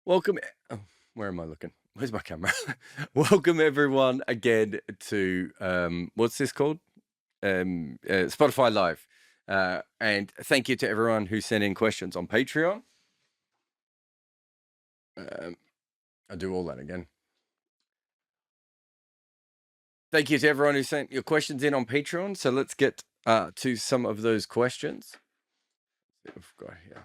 Welcome. Oh, where am I looking? Where's my camera? Welcome everyone again to what's this called? Spotify Live. And thank you to everyone who sent in questions on Patreon. Um, I'll do all that again. Thank you to everyone who sent your questions in on Patreon. So let's get to some of those questions. We've got here.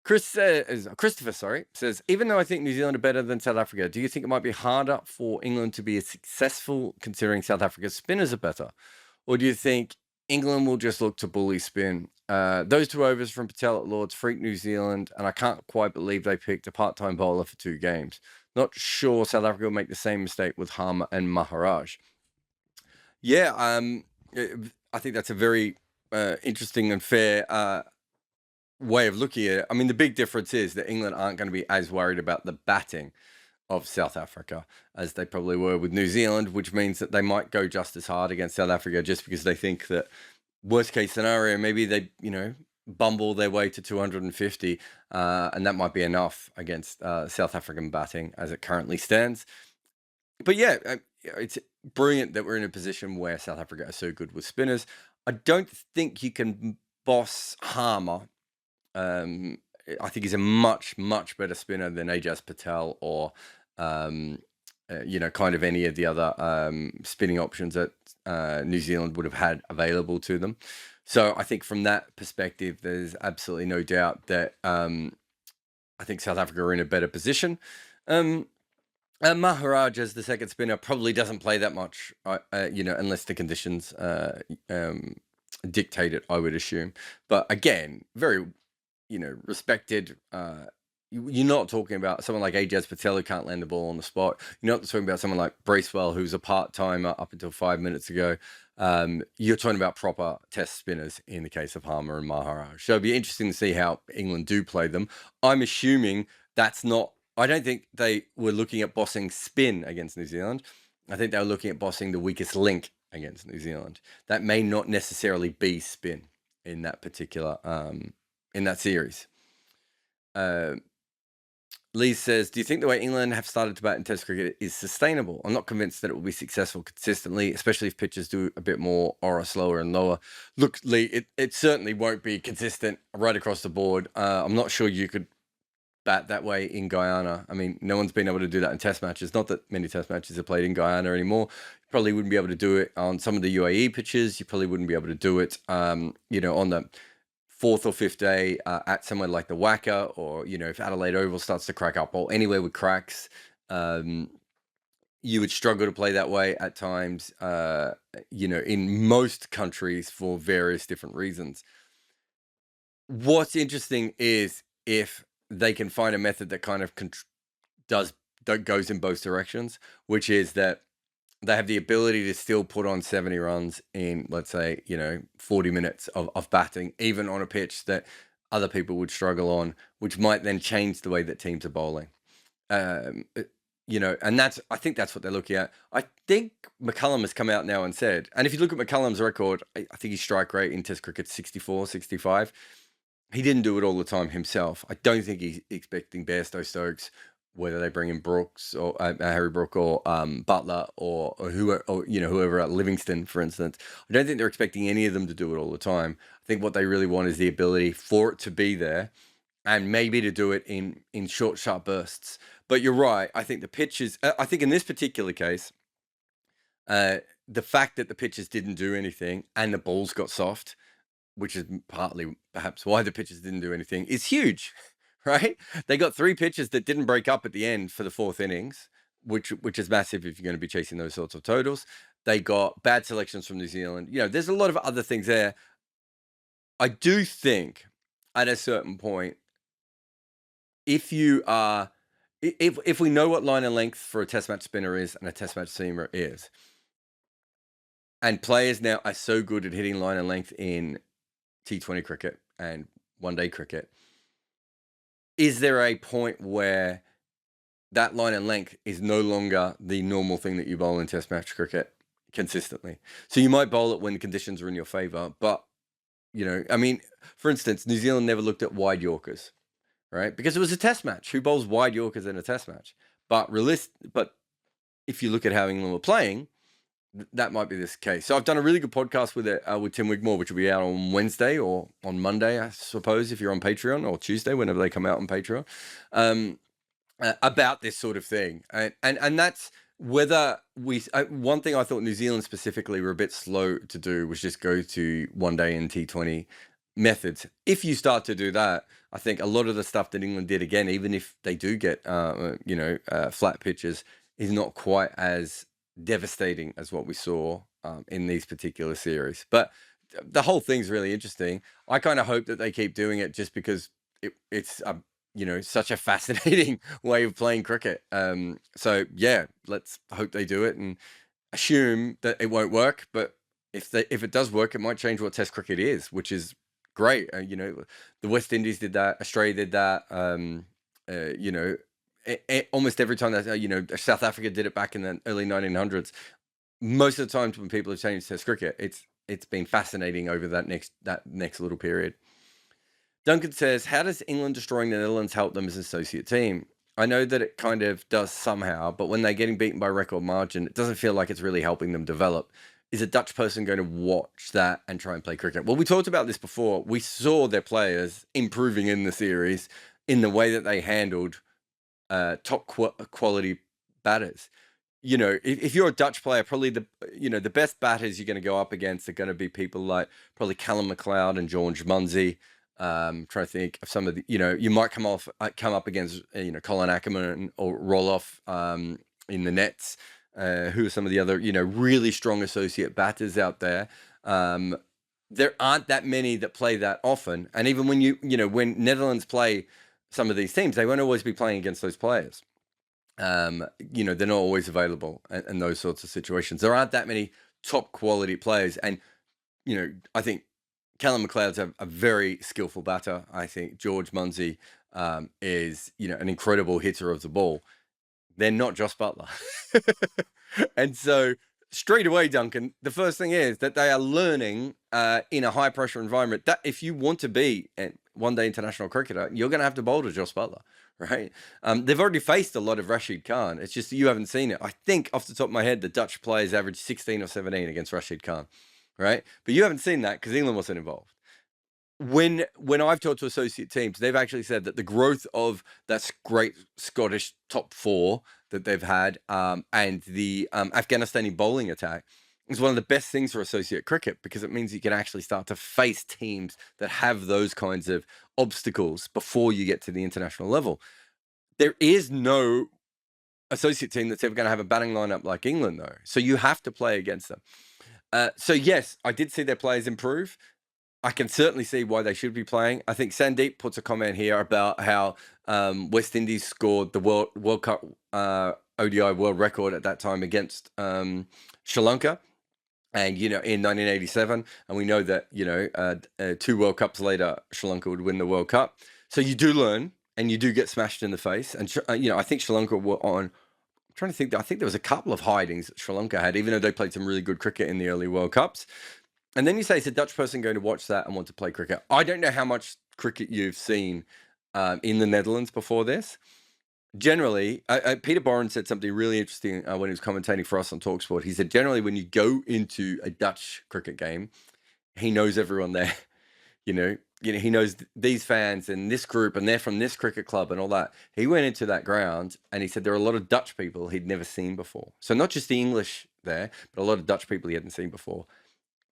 Christopher, says, even though I think New Zealand are better than South Africa, do you think it might be harder for England to be as successful considering South Africa's spinners are better? Or do you think England will just look to bully spin? Those two overs from Patel at Lords freak New Zealand, and I can't quite believe they picked a part-time bowler for 2 games. Not sure South Africa will make the same mistake with Harmer and Maharaj. Yeah, I think that's a very interesting and fair way of looking at it. I mean, the big difference is that England aren't going to be as worried about the batting of South Africa as they probably were with New Zealand, which means that they might go just as hard against South Africa just because they think that worst case scenario, maybe they, bumble their way to 250, and that might be enough against South African batting as it currently stands. But yeah, it's brilliant that we're in a position where South Africa are so good with spinners. I don't think you can boss Harmer. I think he's a much, much better spinner than Ajaz Patel or, kind of any of the other spinning options that New Zealand would have had available to them. So I think from that perspective, there's absolutely no doubt that I think South Africa are in a better position. Maharaj as the second spinner probably doesn't play that much, unless the conditions dictate it, I would assume. But again, very respected. You're not talking about someone like Ajaz Patel who can't land the ball on the spot. You're not talking about someone like Bracewell who's a part-timer up until 5 minutes ago. You're talking about proper test spinners in the case of Harmer and Maharaj. So it'd be interesting to see how England do play them. I'm assuming that's not. I don't think they were looking at bossing spin against New Zealand. I think they were looking at bossing the weakest link against New Zealand. That may not necessarily be spin in that particular in that series. Lee says, do you think the way England have started to bat in Test cricket is sustainable? I'm not convinced that it will be successful consistently, especially if pitches do a bit more or are slower and lower. Look, Lee, it certainly won't be consistent right across the board. I'm not sure you could bat that way in Guyana. I mean, no one's been able to do that in Test matches. Not that many Test matches are played in Guyana anymore. You probably wouldn't be able to do it on some of the UAE pitches. You probably wouldn't be able to do it, on the fourth or fifth day at somewhere like the Wacker, or if Adelaide Oval starts to crack up, or anywhere with cracks, you would struggle to play that way at times. In most countries for various different reasons. What's interesting is if they can find a method that kind of that goes in both directions, which is that they have the ability to still put on 70 runs in, let's say, 40 minutes of batting, even on a pitch that other people would struggle on, which might then change the way that teams are bowling. And I think that's what they're looking at. I think McCullum has come out now and said, and if you look at McCullum's record, I think his strike rate in Test cricket 64, 65. He didn't do it all the time himself. I don't think he's expecting Bairstow Stokes, whether they bring in Brooks or Harry Brook or Butler or whoever at Livingston, for instance. I don't think they're expecting any of them to do it all the time. I think what they really want is the ability for it to be there, and maybe to do it in short, sharp bursts. But you're right. I think the pitches. I think in this particular case, the fact that the pitches didn't do anything and the balls got soft, which is partly perhaps why the pitches didn't do anything, is huge, right? They got 3 pitches that didn't break up at the end for the 4th innings, which is massive if you're going to be chasing those sorts of totals. They got bad selections from New Zealand. There's a lot of other things there. I do think at a certain point, if we know what line and length for a test match spinner is and a test match seamer is, and players now are so good at hitting line and length in T20 cricket and one-day cricket, is there a point where that line and length is no longer the normal thing that you bowl in Test match cricket consistently? So you might bowl it when the conditions are in your favor, but for instance, New Zealand never looked at wide Yorkers, right? Because it was a test match. Who bowls wide Yorkers in a test match? But if you look at how England were playing, that might be this case. So I've done a really good podcast with Tim Wigmore, which will be out on Wednesday or on Monday, I suppose, if you're on Patreon, or Tuesday, whenever they come out on Patreon, about this sort of thing. And that's whether one thing I thought New Zealand specifically were a bit slow to do was just go to one day and T20 methods. If you start to do that, I think a lot of the stuff that England did, again, even if they do get flat pitches, is not quite as devastating as what we saw in these particular series. But the whole thing's really interesting. I kind of hope that they keep doing it, just because it's such a fascinating way of playing cricket. So yeah, let's hope they do it and assume that it won't work. But if it does work, it might change what Test cricket is, which is great. The West Indies did that, Australia did that. Almost every time that South Africa did it back in the early 1900s. Most of the times when people have changed Test cricket, it's been fascinating over that next little period. Duncan says, how does England destroying the Netherlands help them as an associate team? I know that it kind of does somehow, but when they're getting beaten by record margin, it doesn't feel like it's really helping them develop. Is a Dutch person going to watch that and try and play cricket? Well, we talked about this before. We saw their players improving in the series in the way that they handled top quality batters. If you're a Dutch player, probably the best batters you're going to go up against are going to be people like probably Callum McLeod and George Munsey. Trying to think of some of the, you might come up against, Colin Ackerman or Roloff in the nets. Who are some of the other, really strong associate batters out there? There aren't that many that play that often. And even when when Netherlands play some of these teams, they won't always be playing against those players. They're not always available in those sorts of situations. There aren't that many top quality players. And, I think Callum McLeod's a very skillful batter. I think George Munsey is, an incredible hitter of the ball. They're not Joss Butler. And so straight away, Duncan, the first thing is that they are learning in a high pressure environment that if you want to be a one-day international cricketer, you're going to have to bowl to Joss Butler, right? They've already faced a lot of Rashid Khan. It's just you haven't seen it. I think off the top of my head, the Dutch players averaged 16 or 17 against Rashid Khan, right? But you haven't seen that because England wasn't involved. When I've talked to associate teams, they've actually said that the growth of that great Scottish top four that they've had and the Afghanistani bowling attack is one of the best things for associate cricket, because it means you can actually start to face teams that have those kinds of obstacles before you get to the international level. There is no associate team that's ever going to have a batting lineup like England, though. So you have to play against them. So yes, I did see their players improve. I can certainly see why they should be playing. I think Sandeep puts a comment here about how West Indies scored the World Cup ODI world record at that time against Sri Lanka, and in 1987, and we know that 2 World Cups later, Sri Lanka would win the World Cup. So you do learn, and you do get smashed in the face. And I think Sri Lanka were on. I'm trying to think. I think there was a couple of hidings that Sri Lanka had, even though they played some really good cricket in the early World Cups. And then you say, it's a Dutch person going to watch that and want to play cricket. I don't know how much cricket you've seen in the Netherlands before this. Generally, Peter Boren said something really interesting when he was commentating for us on TalkSport. He said, generally, when you go into a Dutch cricket game, he knows everyone there. He knows these fans and this group, and they're from this cricket club and all that. He went into that ground and he said there are a lot of Dutch people he'd never seen before. So not just the English there, but a lot of Dutch people he hadn't seen before.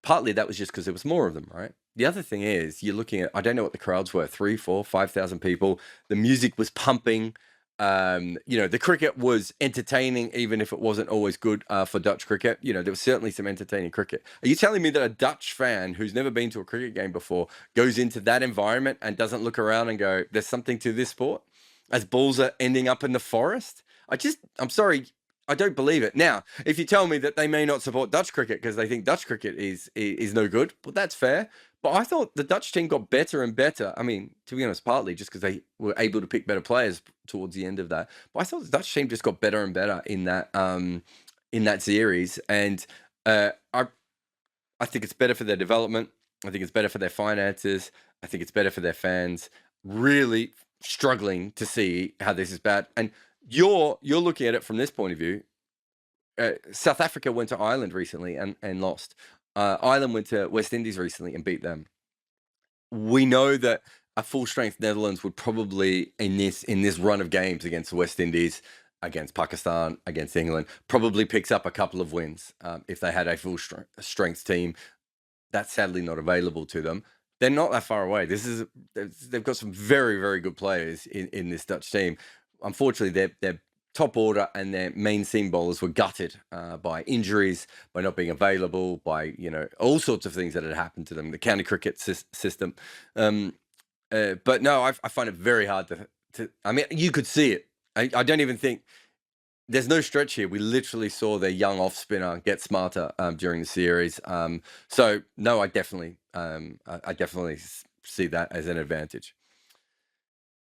Partly that was just because there was more of them, right? The other thing is, you're looking at, I don't know what the crowds were, 3, 4, 5,000 people. The music was pumping. The cricket was entertaining, even if it wasn't always good for Dutch cricket. There was certainly some entertaining cricket. Are you telling me that a Dutch fan who's never been to a cricket game before goes into that environment and doesn't look around and go, there's something to this sport? As balls are ending up in the forest? I'm sorry, I don't believe it. Now, if you tell me that they may not support Dutch cricket because they think Dutch cricket is no good, well, that's fair. But I thought the Dutch team got better and better. I mean, to be honest, partly just because they were able to pick better players towards the end of that. But I thought the Dutch team just got better and better in that series. And I think it's better for their development. I think it's better for their finances. I think it's better for their fans. Really, struggling to see how this is bad. And you're looking at it from this point of view. South Africa went to Ireland recently and lost. Ireland went to West Indies recently and beat them. We know that a full strength Netherlands would probably in this run of games against the West Indies, against Pakistan, against England, probably picks up a couple of wins if they had a full strength team. That's sadly not available to them. They're not that far away. They've got some very, very good players in this Dutch team. Unfortunately, their top order and their main seam bowlers were gutted by injuries, by not being available, by all sorts of things that had happened to them. The county cricket system, but no, I find it very hard to. I mean, you could see it. I don't even think. There's no stretch here. We literally saw their young off spinner get smarter during the series. So no, I definitely see that as an advantage.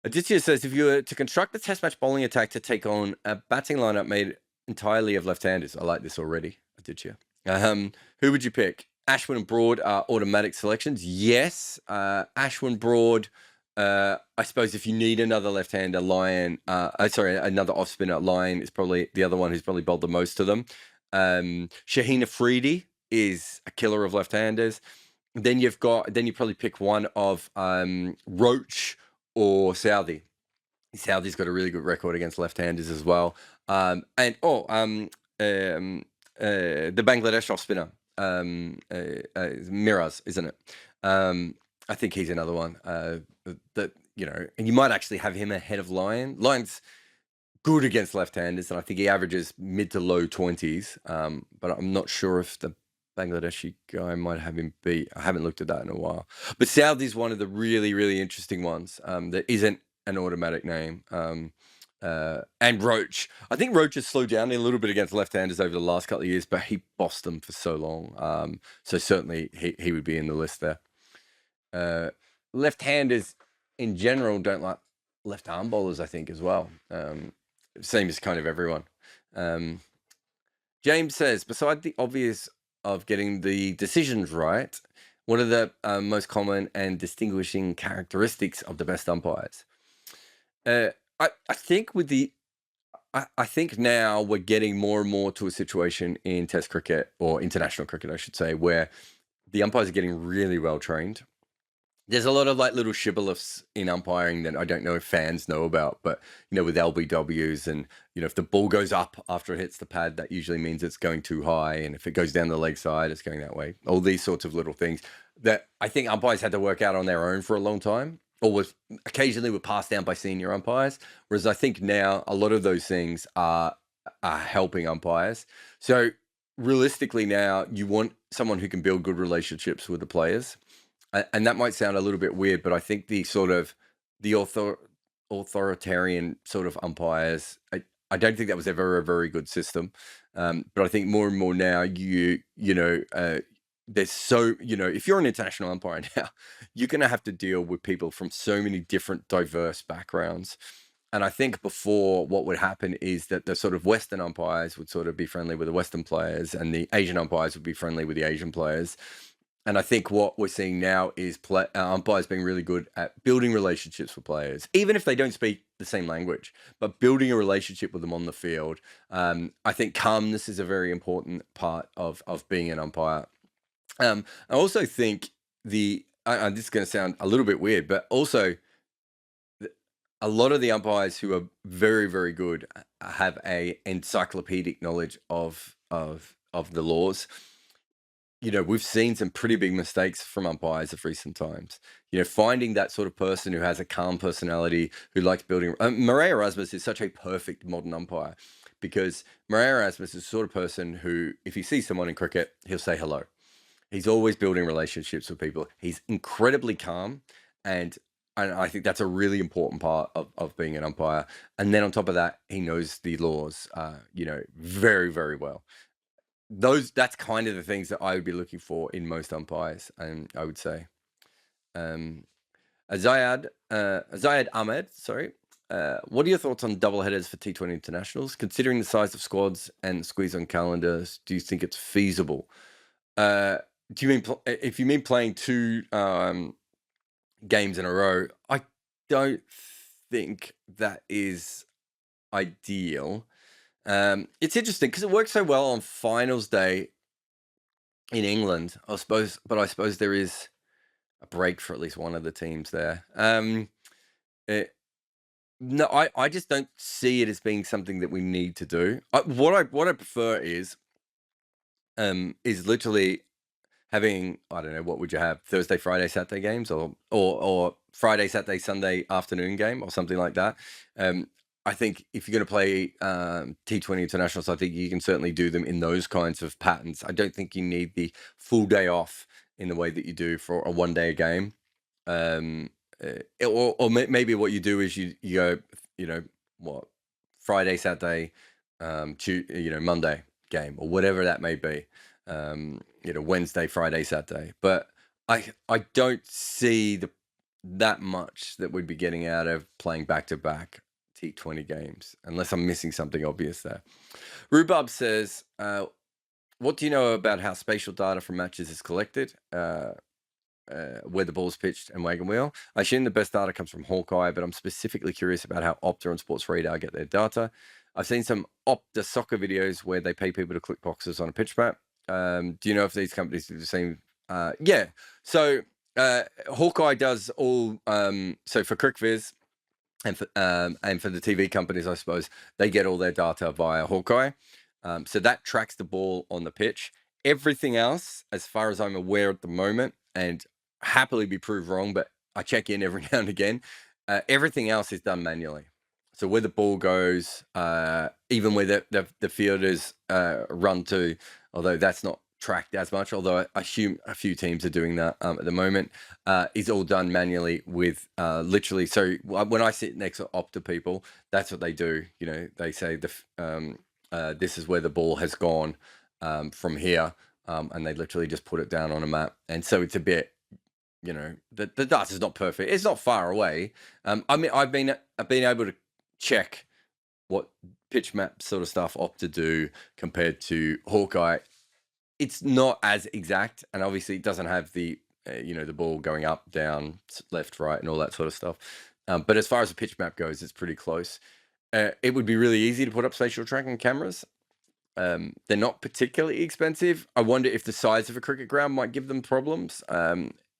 Aditya says, if you were to construct a test match bowling attack to take on a batting lineup made entirely of left-handers, I like this already, Aditya. Who would you pick? Ashwin and Broad are automatic selections. Yes, Ashwin, Broad. I suppose if you need another left-hander, another off-spinner, Lyon is probably the other one who's probably bowled the most to them. Shaheen Afridi is a killer of left-handers. Then you probably pick one of Roach or Southey. Southey's got a really good record against left-handers as well. The Bangladesh off-spinner, Miraz, isn't it? I think he's another one that, and you might actually have him ahead of Lyon. Lyon's good against left-handers, and I think he averages mid to low 20s. But I'm not sure if the Bangladeshi guy might have him beat. I haven't looked at that in a while. But Southey's one of the really, really interesting ones that isn't an automatic name. And Roach. I think Roach has slowed down a little bit against left-handers over the last couple of years, but he bossed them for so long. So certainly he would be in the list there. Left-handers in general don't like left-arm bowlers, I think, as well. Same as kind of everyone. James says, beside the obvious of getting the decisions right, what are the most common and distinguishing characteristics of the best umpires? I think I think now we're getting more and more to a situation in Test cricket, or international cricket, I should say, where the umpires are getting really well trained. There's a lot of like little shibboleths in umpiring that I don't know if fans know about, but with LBWs and if the ball goes up after it hits the pad, that usually means it's going too high, and if it goes down the leg side, it's going that way. All these sorts of little things that I think umpires had to work out on their own for a long time, or occasionally were passed down by senior umpires. Whereas I think now a lot of those things are helping umpires. So realistically now, you want someone who can build good relationships with the players. And that might sound a little bit weird, but I think the authoritarian sort of umpires, I don't think that was ever a very good system. But I think more and more now, there's so, if you're an international umpire now, you're going to have to deal with people from so many different diverse backgrounds. And I think before, what would happen is that the sort of Western umpires would sort of be friendly with the Western players, and the Asian umpires would be friendly with the Asian players. And I think what we're seeing now is umpires being really good at building relationships with players, even if they don't speak the same language, but building a relationship with them on the field. I think calmness is a very important part of being an umpire. I also think this is going to sound a little bit weird, but also a lot of the umpires who are very, very good have a encyclopedic knowledge of the laws. We've seen some pretty big mistakes from umpires of recent times. Finding that sort of person who has a calm personality, who likes building. Murray Erasmus is such a perfect modern umpire, because Murray Erasmus is the sort of person who, if he sees someone in cricket, he'll say hello. He's always building relationships with people. He's incredibly calm, and I think that's a really important part of being an umpire. And then on top of that, he knows the laws, very, very well. That's kind of the things that I would be looking for in most umpires, and I would say. Azayad Ahmed, sorry. What are your thoughts on double headers for T20 internationals? Considering the size of squads and squeeze on calendars, do you think it's feasible? Do you mean if you mean playing two games in a row? I don't think that is ideal. It's interesting because it works so well on finals day in England, I suppose, but I suppose there is a break for at least one of the teams there. It, no, I just don't see it as being something that we need to do. What I prefer is literally having, I don't know, what would you have, Thursday, Friday, Saturday games, or Friday, Saturday, Sunday afternoon game, or something like that. I think if you're going to play T20 internationals, I think you can certainly do them in those kinds of patterns. I don't think you need the full day off in the way that you do for a one-day game. Maybe what you do is you go, what, Friday, Saturday, Monday game, or whatever that may be. Wednesday, Friday, Saturday. But I don't see that much that we'd be getting out of playing back-to-back T20 games, unless I'm missing something obvious there. Rhubarb says, what do you know about how spatial data from matches is collected? Where the ball's pitched and Wagon Wheel. I assume the best data comes from Hawkeye, but I'm specifically curious about how Opta and Sports Radar get their data. I've seen some Opta soccer videos where they pay people to click boxes on a pitch map. Do you know if these companies do the same? Yeah. So Hawkeye does all. So for CricViz and for the TV companies, I suppose they get all their data via Hawkeye. So that tracks the ball on the pitch. Everything else, as far as I'm aware at the moment, and happily be proved wrong, but I check in every now and again. Everything else is done manually. So where the ball goes, even where the fielders run to, although that's not tracked as much, although I assume a few teams are doing that at the moment, is all done manually with literally. So when I sit next to Opta people, that's what they do. They say this is where the ball has gone from here, and they literally just put it down on a map. And so it's a bit, the data is not perfect. It's not far away. I mean, I've been able to check what pitch map sort of stuff Opta do compared to Hawkeye. It's not as exact, and obviously it doesn't have the the ball going up, down, left, right, and all that sort of stuff. But as far as the pitch map goes, it's pretty close. It would be really easy to put up spatial tracking cameras. They're not particularly expensive. I wonder if the size of a cricket ground might give them problems.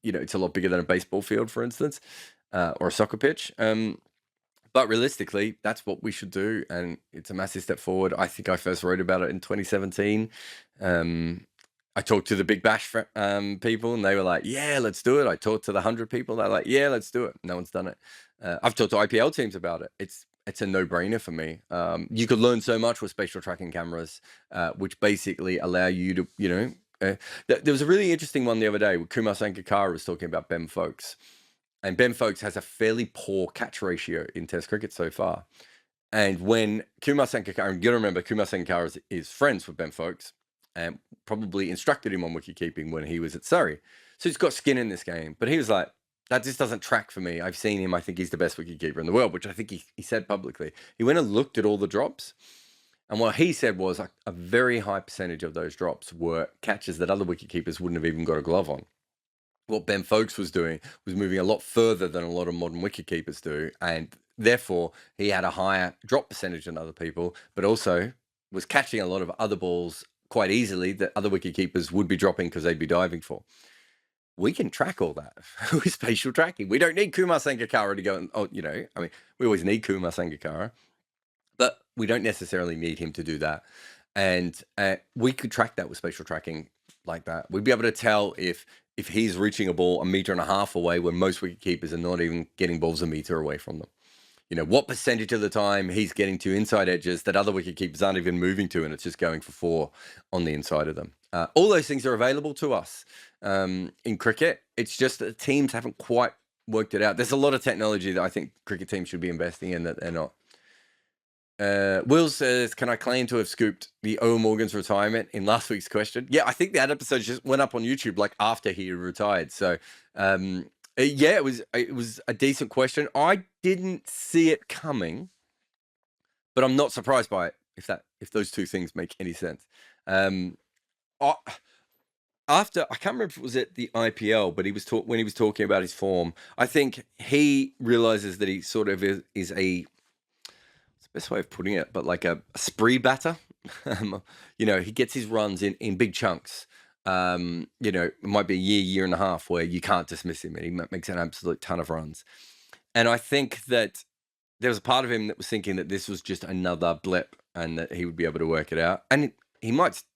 It's a lot bigger than a baseball field, for instance, or a soccer pitch. But realistically, that's what we should do, and it's a massive step forward. I think I first wrote about it in 2017. I talked to the Big Bash people, and they were like, "Yeah, let's do it." I talked to the 100 people, they're like, "Yeah, let's do it." No one's done it. I've talked to IPL teams about it. It's a no-brainer for me. You could learn so much with spatial tracking cameras, which basically allow you to, there was a really interesting one the other day where Kumar Sangakkara was talking about Ben Foakes. And Ben Foakes has a fairly poor catch ratio in Test cricket so far. And when Kumar Sangakkara, you got to remember, Kumar Sangakkara is friends with Ben Foakes and probably instructed him on wicket-keeping when he was at Surrey. So he's got skin in this game. But he was like, that just doesn't track for me. I've seen him. I think he's the best wicket-keeper in the world, which I think he said publicly. He went and looked at all the drops. And what he said was a very high percentage of those drops were catches that other wicket-keepers wouldn't have even got a glove on. What Ben Foakes was doing was moving a lot further than a lot of modern wicketkeepers do, and therefore he had a higher drop percentage than other people, but also was catching a lot of other balls quite easily that other wicketkeepers would be dropping because they'd be diving for. We can track all that with spatial tracking. We don't need Kumar Sangakkara to go and, we always need Kumar Sangakkara, but we don't necessarily need him to do that. And we could track that with spatial tracking like that. We'd be able to tell if he's reaching a ball 1.5 meters away when most wicket keepers are not even getting balls 1 meter away from them. What percentage of the time he's getting to inside edges that other wicket keepers aren't even moving to, and it's just going for 4 on the inside of them. All those things are available to us in cricket. It's just that teams haven't quite worked it out. There's a lot of technology that I think cricket teams should be investing in that they're not. Will says, can I claim to have scooped the Eoin Morgan's retirement in last week's question? Yeah, I think that episode just went up on YouTube like after he retired. So, yeah, it was a decent question. I didn't see it coming, but I'm not surprised by it. If those two things make any sense. after, I can't remember if it was at the IPL, but when he was talking about his form, I think he realizes that he sort of is a, it's the best way of putting it, but like a spree batter. He gets his runs in big chunks. It might be a year and a half where you can't dismiss him, and he makes an absolute ton of runs. And I think that there was a part of him that was thinking that this was just another blip and that he would be able to work it out. And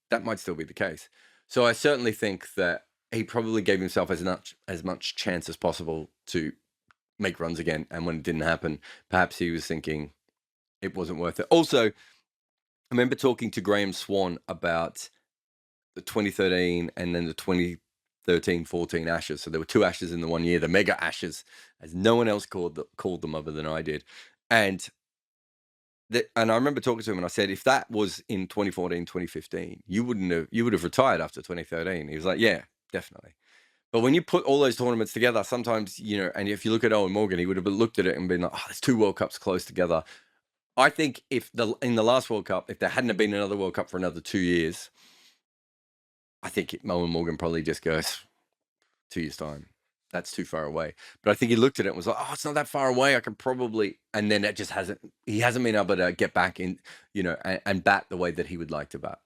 that might still be the case. So I certainly think that he probably gave himself as much chance as possible to make runs again. And when it didn't happen, perhaps he was thinking it wasn't worth it. Also, I remember talking to Graham Swan about the 2013 and then the 2013-14 Ashes. So there were two Ashes in the one year, the mega Ashes, as no one else called them other than I did. And and I remember talking to him and I said, if that was in 2014, 2015, you would have retired after 2013. He was like, yeah, definitely. But when you put all those tournaments together, sometimes, and if you look at Eoin Morgan, he would have looked at it and been like, oh, there's two World Cups close together. I think in the last World Cup, if there hadn't have been another World Cup for another 2 years, I think Eoin Morgan probably just goes, 2 years' time. That's too far away. But I think he looked at it and was like, oh, it's not that far away. I can probably, and then he hasn't been able to get back in, and bat the way that he would like to bat.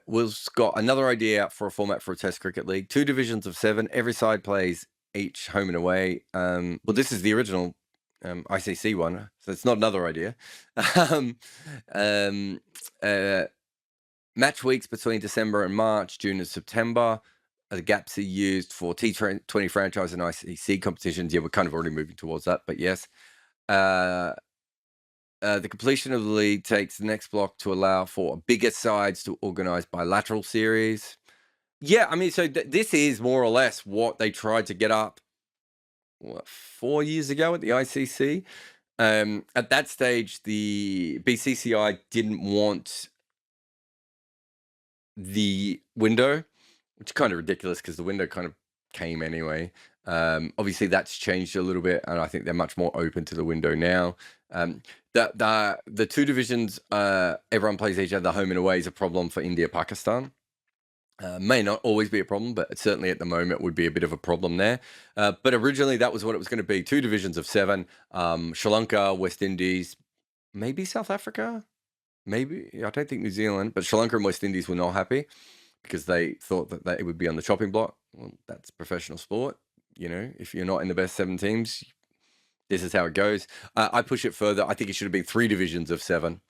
Will's got another idea for a format for a Test cricket league. 2 divisions of 7. Every side plays each home and away. Well, this is the original ICC one, so it's not another idea. Match weeks between December and March, June and September. The gaps are used for T20 franchise and ICC competitions. Yeah, we're kind of already moving towards that, but yes. The completion of the league takes the next block to allow for bigger sides to organize bilateral series. Yeah, I mean, so this is more or less what they tried to get up 4 years ago at the ICC. At that stage, the BCCI didn't want the window, which is kind of ridiculous because the window kind of came anyway. Obviously, that's changed a little bit, and I think they're much more open to the window now. The 2 divisions, everyone plays each other home and away is a problem for India, Pakistan. May not always be a problem, but certainly at the moment would be a bit of a problem there. But originally, that was what it was going to be: 2 divisions of 7. Sri Lanka, West Indies, maybe South Africa, maybe, I don't think New Zealand, but Sri Lanka and West Indies were not happy because they thought that it would be on the chopping block. Well, that's professional sport. If you're not in the best 7 teams, this is how it goes. I push it further. I think it should have been 3 divisions of 7.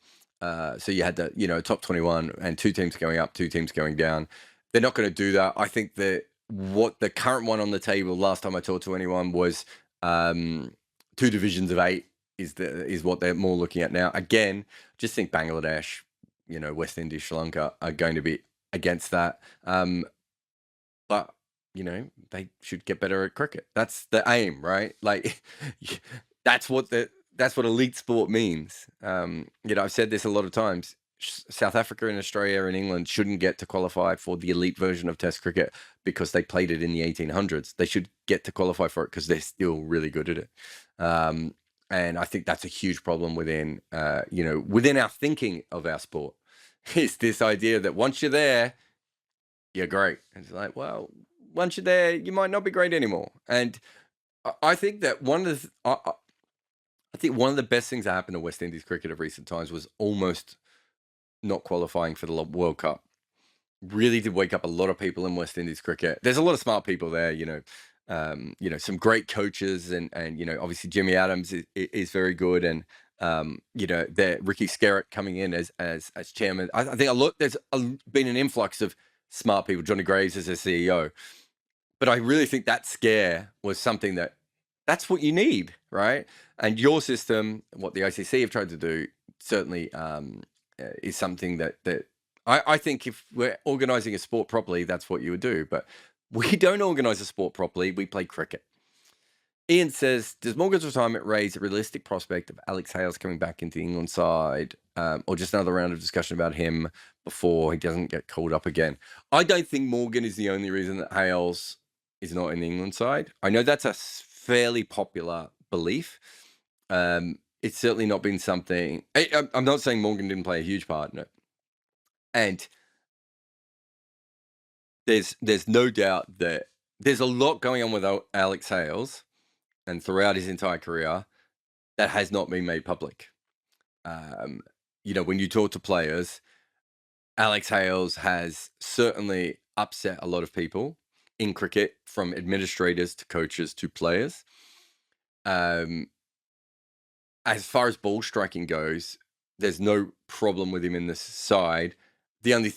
So you had the top 21 and 2 teams going up, 2 teams going down. They're not going to do that. I think that what the current one on the table last time I talked to anyone was 2 divisions of 8 is what they're more looking at now. Again, just think Bangladesh, West Indies, Sri Lanka are going to be against that. But they should get better at cricket. That's the aim, right? Like that's what elite sport means. I've said this a lot of times. South Africa and Australia and England shouldn't get to qualify for the elite version of Test cricket because they played it in the 1800s. They should get to qualify for it because they're still really good at it. And I think that's a huge problem within our thinking of our sport. Is this idea that once you're there, you're great. And it's like, well, once you're there, you might not be great anymore. And I think that one of the best things that happened to West Indies cricket of recent times was almost not qualifying for the World Cup. Really did wake up a lot of people in West Indies cricket. There's a lot of smart people there, some great coaches, and obviously Jimmy Adams is very good, and Ricky Skerritt coming in as chairman. I think there's been an influx of smart people. Johnny Graves as a CEO, but I really think that scare was something that's what you need, right? And your system, what the ICC have tried to do, certainly is something that I think if we're organizing a sport properly, that's what you would do. But we don't organize a sport properly. We play cricket. Ian says, does Morgan's retirement raise a realistic prospect of Alex Hales coming back into the England side, or just another round of discussion about him before he doesn't get called up again? I don't think Morgan is the only reason that Hales is not in the England side. I know that's a fairly popular belief. It's certainly not been something. I'm not saying Morgan didn't play a huge part in it. And there's no doubt that there's a lot going on with Alex Hales and throughout his entire career that has not been made public. Um, when you talk to players, Alex Hales has certainly upset a lot of people in cricket, from administrators to coaches to players. Um, as far as ball striking goes, there's no problem with him in this side. The only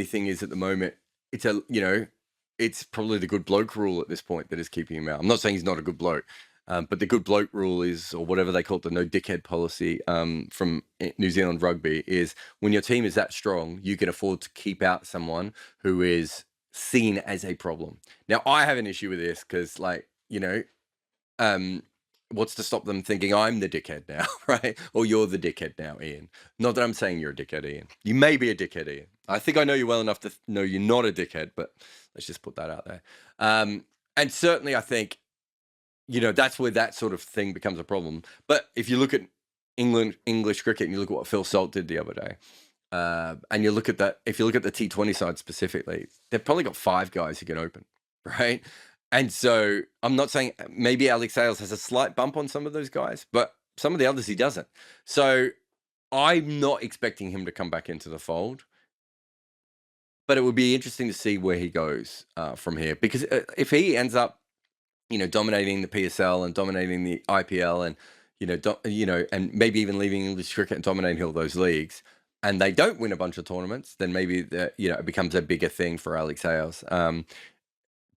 thing is, at the moment, it's probably the good bloke rule at this point that is keeping him out. I'm not saying he's not a good bloke, but the good bloke rule is, or whatever they call it, the no dickhead policy from New Zealand rugby, is when your team is that strong, you can afford to keep out someone who is seen as a problem. Now, I have an issue with this because, what's to stop them thinking I'm the dickhead now, right? Or you're the dickhead now, Ian. Not that I'm saying you're a dickhead, Ian. You may be a dickhead, Ian. I think I know you well enough to know you're not a dickhead, but let's just put that out there. And certainly I think, that's where that sort of thing becomes a problem. But if you look at English cricket and you look at what Phil Salt did the other day, and you look at that, if you look at the T20 side specifically, they've probably got 5 guys who can open, right? And so I'm not saying maybe Alex Hales has a slight bump on some of those guys, but some of the others he doesn't. So I'm not expecting him to come back into the fold, but it would be interesting to see where he goes from here. Because if he ends up, dominating the PSL and dominating the IPL and, and maybe even leaving English cricket and dominating all those leagues, and they don't win a bunch of tournaments, then maybe it becomes a bigger thing for Alex Hales.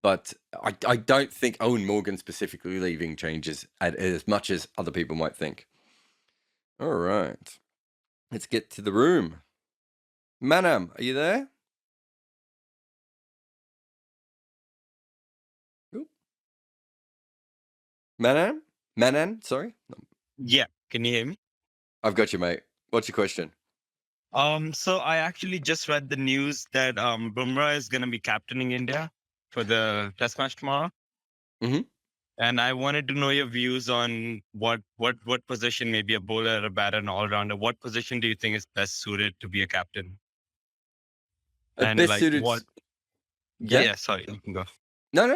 But I don't think Eoin Morgan specifically leaving changes as much as other people might think. All right. Let's get to the room. Manam, are you there? Ooh. Manan, sorry. Yeah, can you hear me? I've got you, mate. What's your question? So I actually just read the news that Bumrah is going to be captaining India for the Test match tomorrow, Mm-hmm. and I wanted to know your views on what position, maybe a bowler, a batter, an all rounder. What position do you think is best suited to be a captain? And Best like suited. what? Yeah. Yeah. Sorry, you can go. No.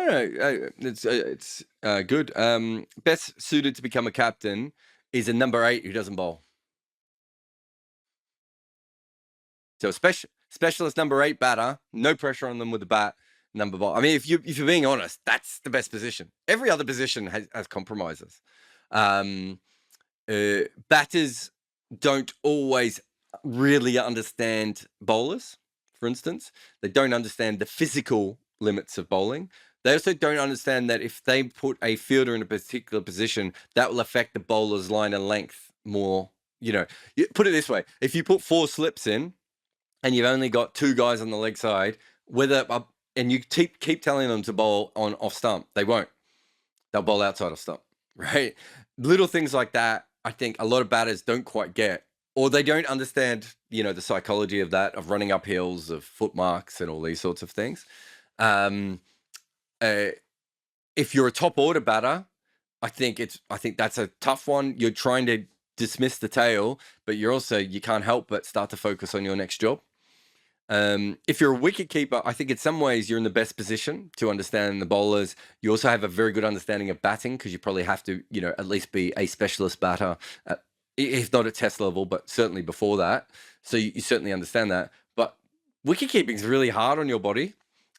It's good. Best suited to become a captain is a number 8 who doesn't bowl. So specialist number 8 batter, no pressure on them with the bat, number ball. I mean, if you're being honest, that's the best position. Every other position has compromises. Batters don't always really understand bowlers. For instance, they don't understand the physical limits of bowling. They also don't understand that if they put a fielder in a particular position, that will affect the bowler's line and length more. Put it this way: if you put 4 slips in, and you've only got 2 guys on the leg side, and you keep telling them to bowl on off stump, they won't. They'll bowl outside of stump, right? Little things like that, I think a lot of batters don't quite get, or they don't understand, the psychology of that, of running up hills, of foot marks, and all these sorts of things. If you're a top order batter, I think that's a tough one. You're trying to dismiss the tail, but you can't help but start to focus on your next job. If you're a wicket keeper, I think in some ways you're in the best position to understand the bowlers. You also have a very good understanding of batting, because you probably have to, at least be a specialist batter, if not at test level, but certainly before that. So you certainly understand that. But wicket keeping is really hard on your body,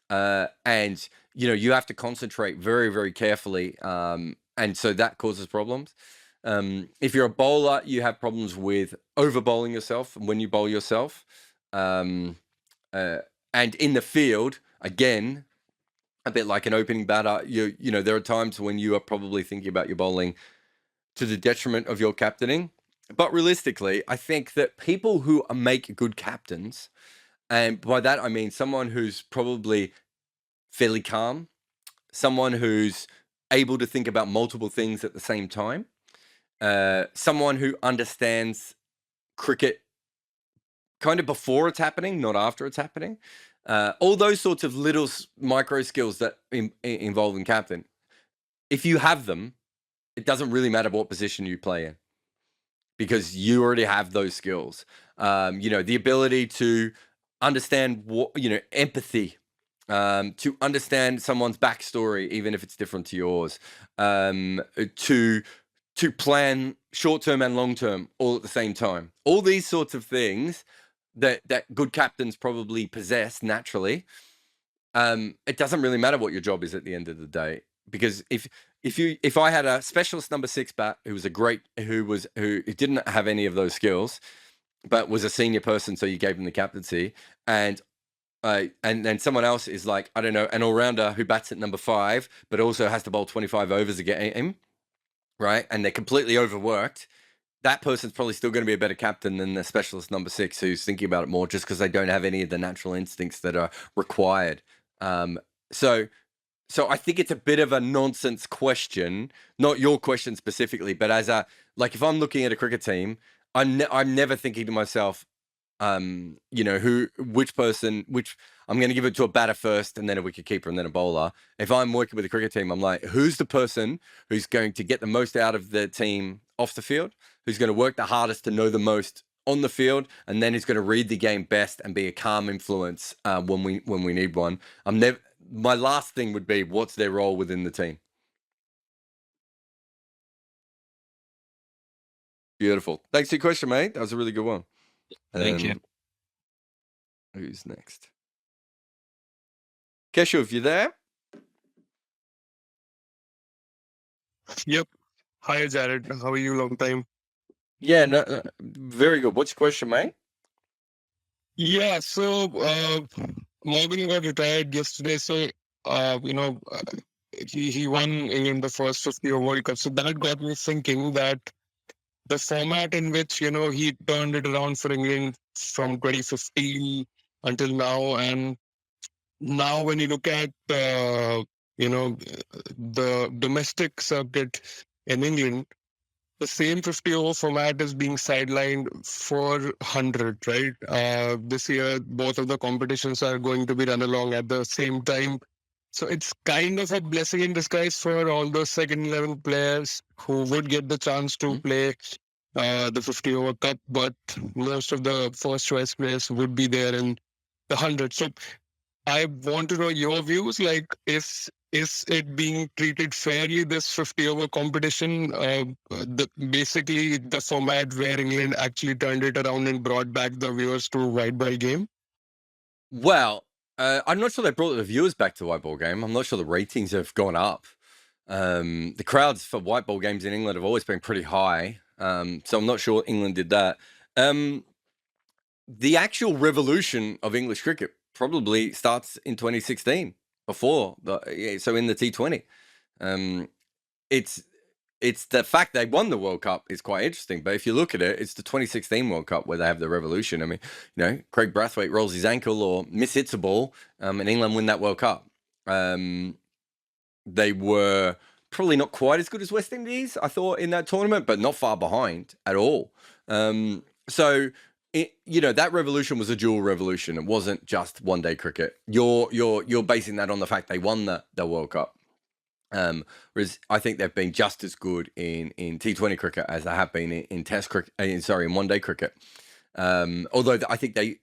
and you have to concentrate very, very carefully, and so that causes problems. If you're a bowler, you have problems with over bowling yourself when you bowl yourself. And in the field, again, a bit like an opening batter, there are times when you are probably thinking about your bowling to the detriment of your captaining. But realistically, I think that people who make good captains, and by that I mean someone who's probably fairly calm, someone who's able to think about multiple things at the same time, someone who understands cricket kind of before it's happening, not after it's happening. All those sorts of little micro skills that involve in captain. If you have them, it doesn't really matter what position you play in, because you already have those skills. The ability to understand what, empathy, to understand someone's backstory, even if it's different to yours, to plan short term and long term all at the same time. All these sorts of things that good captains probably possess naturally. It doesn't really matter what your job is at the end of the day, because if I had a specialist number 6 bat who didn't have any of those skills, but was a senior person, so you gave them the captaincy, and then someone else is like, I don't know, an all-rounder who bats at number 5, but also has to bowl 25 overs a game, right? And they're completely overworked. That person's probably still going to be a better captain than the specialist number 6 who's thinking about it more, just because they don't have any of the natural instincts that are required. So I think it's a bit of a nonsense question, not your question specifically, but as if I'm looking at a cricket team, I'm never thinking to myself, which I'm going to give it to a batter first and then a wicketkeeper and then a bowler. If I'm working with a cricket team, I'm like, who's the person who's going to get the most out of the team off the field, who's going to work the hardest to know the most on the field, and then who's going to read the game best and be a calm influence when we need one. My last thing would be, what's their role within the team? Beautiful. Thanks for your question, mate. That was a really good one. Thank you. Who's next? Keshu, if you're there. Yep. Hi, Jarrod. How are you? Long time. Yeah, no, very good. What's your question, mate? Yeah, so Morgan got retired yesterday. So, he won England the first 50 over World Cup. So that got me thinking that the format in which, he turned it around for England from 2015 until now. And now when you look at, the domestic circuit in England, the same 50 over format is being sidelined for 100, right? This year, both of the competitions are going to be run along at the same time. So it's kind of a blessing in disguise for all those second level players who would get the chance to play the 50 over cup, but most of the first choice players would be there in the 100. So I want to know your views. Like, is it being treated fairly, this 50 over competition? Basically, the format where England actually turned it around and brought back the viewers to white ball game? Well, I'm not sure they brought the viewers back to the white ball game. I'm not sure the ratings have gone up. The crowds for white ball games in England have always been pretty high. So I'm not sure England did that. The actual revolution of English cricket probably starts in 2016, so in the T20. It's the fact they won the World Cup is quite interesting, but if you look at it, it's the 2016 World Cup where they have the revolution. I mean, Craig Brathwaite rolls his ankle or mishits a ball, and England win that World Cup. They were probably not quite as good as West Indies, I thought, in that tournament, but not far behind at all. So that revolution was a dual revolution. It wasn't just one-day cricket. You're basing that on the fact they won the World Cup. Whereas I think they've been just as good in T20 cricket as they have been in Test cricket. In one-day cricket. Although I think they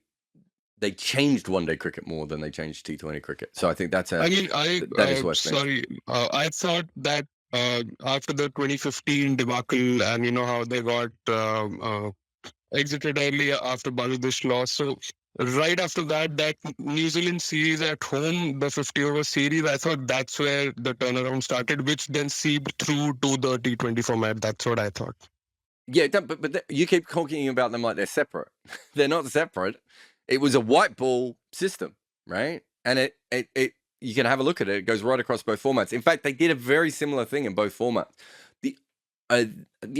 changed one-day cricket more than they changed T20 cricket. So I think that's that is what's I thought that after the 2015 debacle and how they got exited early after Bangladesh lost. So right after that New Zealand series at home, the 50 over series, I thought that's where the turnaround started, which then seeped through to the T20 format. That's what I thought. Yeah, but you keep talking about them like they're separate. They're not separate. It was a white ball system, right? And it you can have a look at it. It goes right across both formats. In fact, they did a very similar thing in both formats. The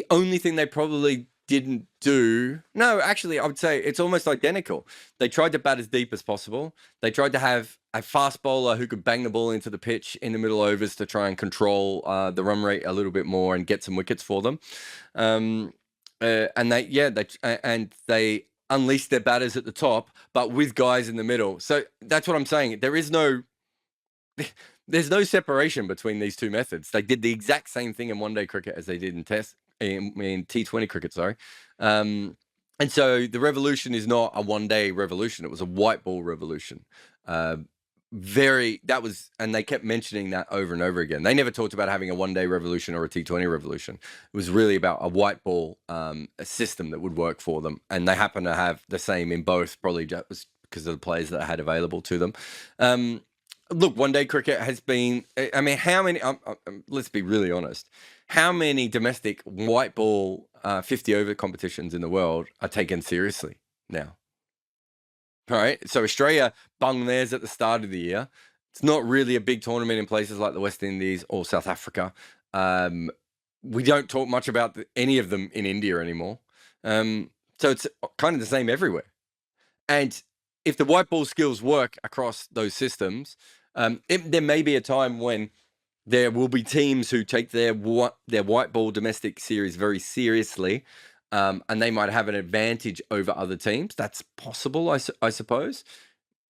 only thing they probably didn't do... No, actually, I would say it's almost identical. They tried to bat as deep as possible. They tried to have a fast bowler who could bang the ball into the pitch in the middle overs to try and control the run rate a little bit more and get some wickets for them. And they unleashed their batters at the top, but with guys in the middle. So that's what I'm saying. There's no separation between these two methods. They did the exact same thing in one-day cricket as they did in T20 cricket, sorry. And so the revolution is not a one-day revolution. It was a white ball revolution. and they kept mentioning that over and over again. They never talked about having a one-day revolution or a T20 revolution. It was really about a white ball a system that would work for them, and they happen to have the same in both, probably just because of the players that I had available to them. Look, one-day cricket has been, I mean, how many, let's be really honest, how many domestic white ball 50-over competitions in the world are taken seriously now? All right, so Australia bung theirs at the start of the year. It's not really a big tournament in places like the West Indies or South Africa. We don't talk much about any of them in India anymore. So it's kind of the same everywhere. And if the white ball skills work across those systems, there may be a time when there will be teams who take their white ball domestic series very seriously, and they might have an advantage over other teams. That's possible, I suppose.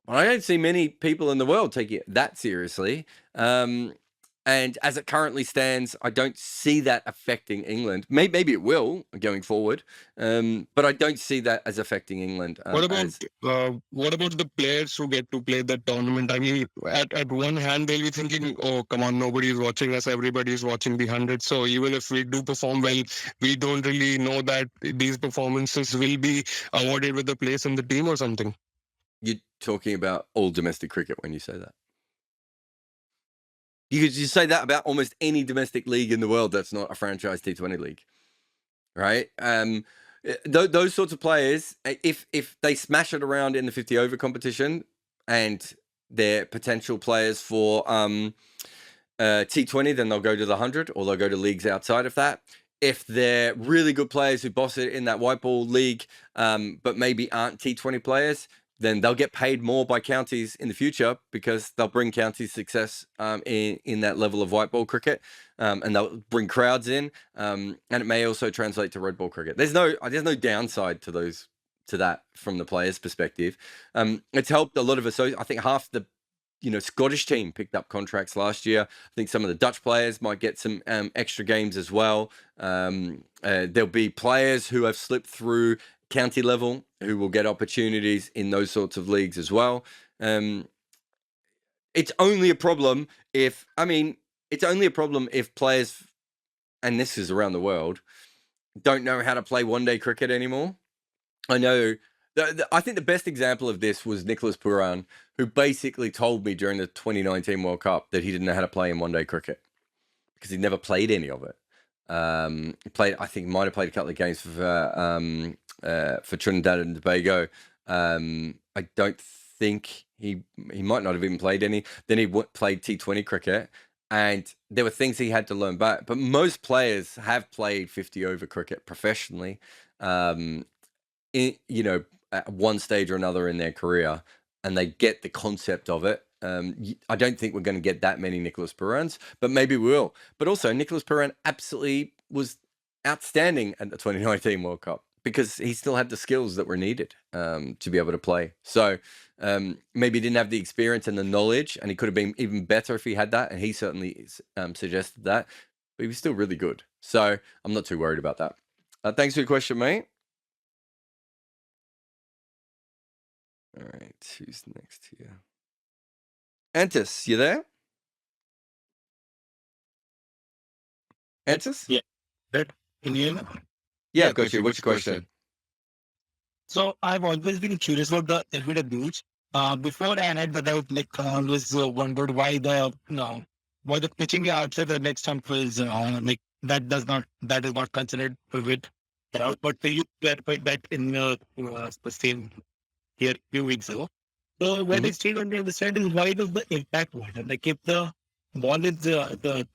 But I don't see many people in the world taking it that seriously. And as it currently stands, I don't see that affecting England. Maybe it will going forward, but I don't see that as affecting England. What about the players who get to play the tournament? I mean, at one hand, they'll be thinking, "Oh, come on, nobody's watching us. Everybody's watching the 100. So even if we do perform well, we don't really know that these performances will be awarded with a place in the team or something." You're talking about all domestic cricket when you say that. You could just say that about almost any domestic league in the world that's not a franchise T20 league, right? Those sorts of players, if they smash it around in the 50-over competition and they're potential players for T20, then they'll go to the 100 or they'll go to leagues outside of that. If they're really good players who boss it in that white ball league, but maybe aren't T20 players, then they'll get paid more by counties in the future because they'll bring counties success in that level of white ball cricket, and they'll bring crowds in, and it may also translate to red ball cricket. There's no downside to that from the players' perspective. It's helped a lot of I think half the Scottish team picked up contracts last year. I think some of the Dutch players might get some extra games as well. There'll be players who have slipped through county level who will get opportunities in those sorts of leagues as well. It's only a problem if players, and this is around the world, don't know how to play one-day cricket anymore. I know. I think the best example of this was Nicholas Pooran, who basically told me during the 2019 World Cup that he didn't know how to play in one-day cricket because he'd never played any of it. He might have played a couple of games for Trinidad and Tobago. I don't think he might not have even played any. Then he played T20 cricket, and there were things he had to learn back. But most players have played 50-over cricket professionally, at one stage or another in their career, and they get the concept of it. I don't think we're going to get that many Nicholas Purans, but maybe we will. But also, Nicholas Pooran absolutely was outstanding at the 2019 World Cup because he still had the skills that were needed to be able to play. So maybe he didn't have the experience and the knowledge, and he could have been even better if he had that, and he certainly suggested that, but he was still really good. So I'm not too worried about that. Thanks for your question, mate. All right, who's next here? Antis, you there? Antis? Yeah. Can you hear me? Yeah, I've got you. What's your question? So I've always been curious about the LBWs. Before I had that out, always wondered why the pitching outside the next stump is that is not considered with out. But you clarified that in the same here a few weeks ago. So when I still don't understand is why does the impact matter? Like if the ball is the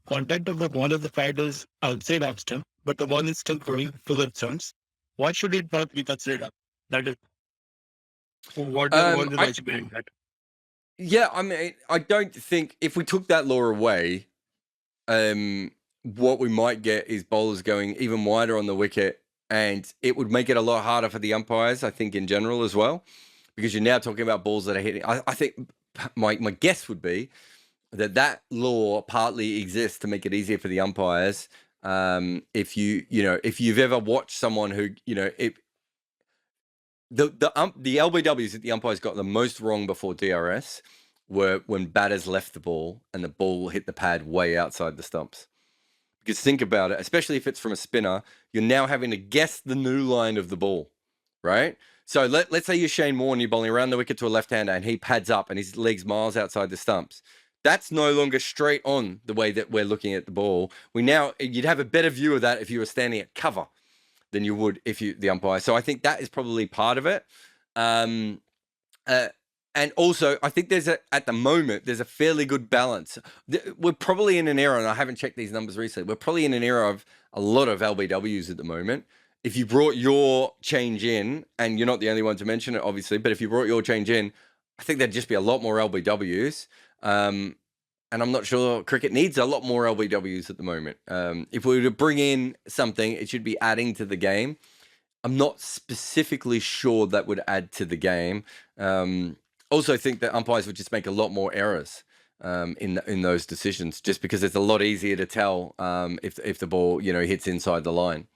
contact of the ball of the pad is outside off stump, but the ball is still going to the stumps, why should it not be considered up? That is what is the logic behind that? Yeah, I mean, I don't think if we took that law away, what we might get is bowlers going even wider on the wicket, and it would make it a lot harder for the umpires, I think, in general as well, because you're now talking about balls that are hitting. I think my guess would be that law partly exists to make it easier for the umpires. If you've ever watched someone who, the LBWs that the umpires got the most wrong before DRS were when batters left the ball and the ball hit the pad way outside the stumps. Because think about it, especially if it's from a spinner, you're now having to guess the new line of the ball, right? So let's say you're Shane Warne and you're bowling around the wicket to a left-hander and he pads up and his leg's miles outside the stumps. That's no longer straight on the way that we're looking at the ball. You'd have a better view of that if you were standing at cover than you would if the umpire. So I think that is probably part of it. And also, I think at the moment, there's a fairly good balance. We're probably in an era, and I haven't checked these numbers recently, we're probably in an era of a lot of LBWs at the moment. If you brought your change in, and you're not the only one to mention it, obviously, but if you brought your change in, I think there'd just be a lot more LBWs. And I'm not sure cricket needs a lot more LBWs at the moment. If we were to bring in something, it should be adding to the game. I'm not specifically sure that would add to the game. Also think that umpires would just make a lot more errors in those decisions, just because it's a lot easier to tell if the ball hits inside the line.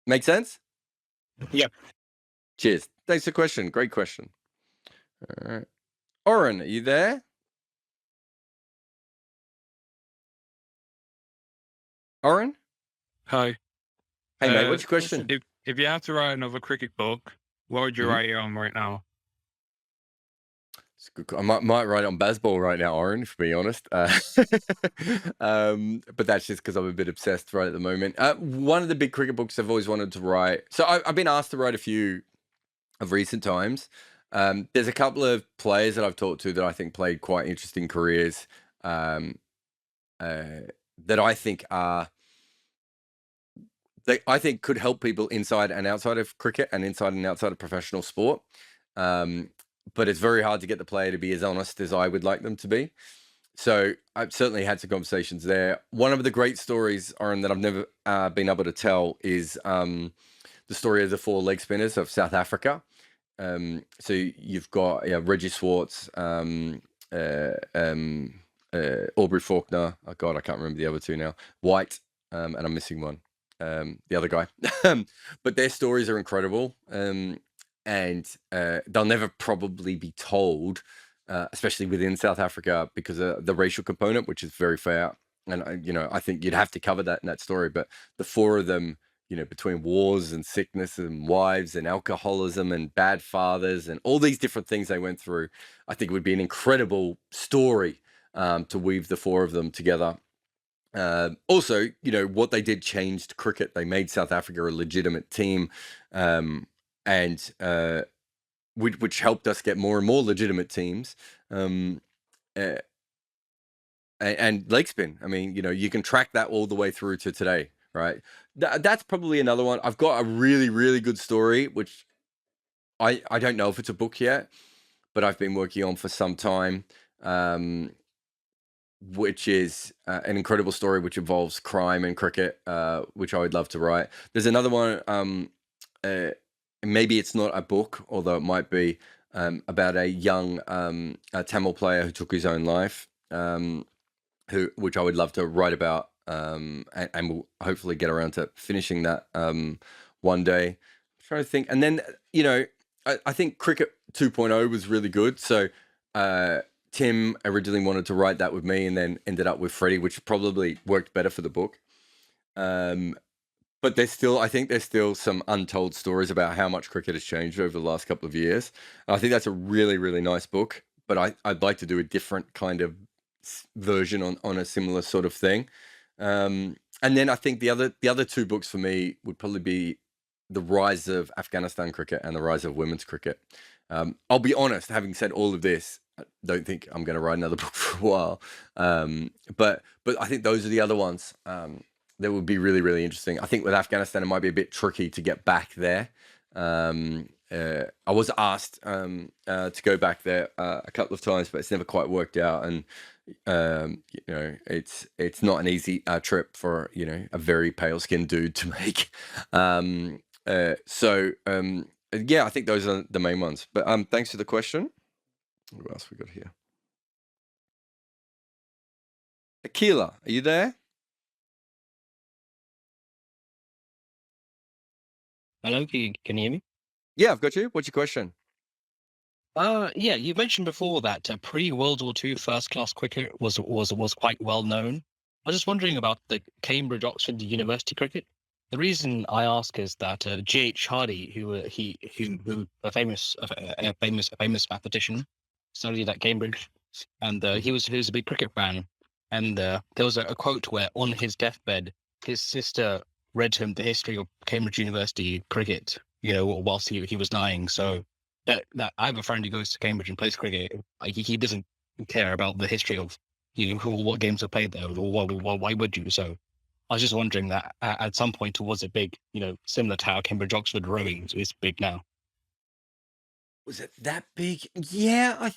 Make sense? Yeah. Cheers. Thanks for the question. Great question. All right. Oren, are you there? Oren? Hi. Hey, mate, what's your question? If you have to write another cricket book, what would you write it on right now? It's good. I might write it on Bazball right now, Oren, to be honest. But that's just because I'm a bit obsessed right at the moment. One of the big cricket books I've always wanted to write. So I've been asked to write a few of recent times. There's a couple of players that I've talked to that I think played quite interesting careers that I think I think could help people inside and outside of cricket and inside and outside of professional sport. But it's very hard to get the player to be as honest as I would like them to be. So I've certainly had some conversations there. One of the great stories, Oren, that I've never been able to tell is the story of the 4 leg spinners of South Africa. So you've got Reggie Swartz, Aubrey Faulkner. Oh God, I can't remember the other 2 now. White, and I'm missing one. The other guy. But their stories are incredible. And they'll never probably be told, especially within South Africa, because of the racial component, which is very fair. And I think you'd have to cover that in that story. But the 4 of them, between wars and sickness and wives and alcoholism and bad fathers and all these different things they went through, I think would be an incredible story to weave the 4 of them together. Also, what they did changed cricket. They made South Africa a legitimate team. And which helped us get more and more legitimate teams. And leg spin. I mean, you can track that all the way through to today, right? That's probably another one. I've got a really, really good story, which I don't know if it's a book yet, but I've been working on for some time, which is an incredible story which involves crime and cricket, which I would love to write. There's another one. Maybe it's not a book, although it might be, about a young Tamil player who took his own life, which I would love to write about, and we'll hopefully get around to finishing that one day. I'm trying to think. And then, I think Cricket 2.0 was really good. So Tim originally wanted to write that with me and then ended up with Freddie, which probably worked better for the book. But I think there's still some untold stories about how much cricket has changed over the last couple of years. And I think that's a really, really nice book. But I'd like to do a different kind of version on a similar sort of thing. And then I think the other 2 books for me would probably be The Rise of Afghanistan Cricket and The Rise of Women's Cricket. I'll be honest, having said all of this, I don't think I'm going to write another book for a while. But I think those are the other ones. That would be really, really interesting. I think with Afghanistan, it might be a bit tricky to get back there. I was asked to go back there a couple of times, but it's never quite worked out. And it's not an easy trip for a very pale-skinned dude to make. Yeah, I think those are the main ones. But thanks for the question. What else we got here? Akila, are you there? Hello, can you hear me? Yeah, I've got you. What's your question? Yeah, you mentioned before that pre-World War II first-class cricket was quite well known. I was just wondering about the Cambridge Oxford University cricket. The reason I ask is that G.H. Hardy, who a famous mathematician, studied at Cambridge, and he was a big cricket fan. And there was a quote where on his deathbed, his sister read him the history of Cambridge University cricket, whilst he was dying. So that I have a friend who goes to Cambridge and plays cricket. Like he doesn't care about the history of what games are played there, or why would you? So I was just wondering that at some point was it big, similar to how Cambridge Oxford rowing is big now. Was it that big? Yeah,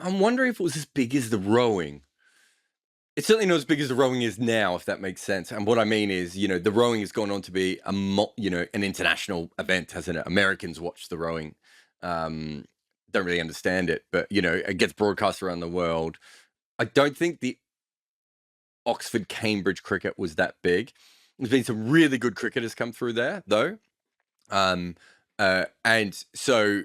I'm wondering if it was as big as the rowing. It's certainly not as big as the rowing is now, if that makes sense. And what I mean is, the rowing has gone on to be an international event, hasn't it? Americans watch the rowing, don't really understand it, but it gets broadcast around the world. I don't think the Oxford Cambridge cricket was that big. There's been some really good cricketers come through there, though, and so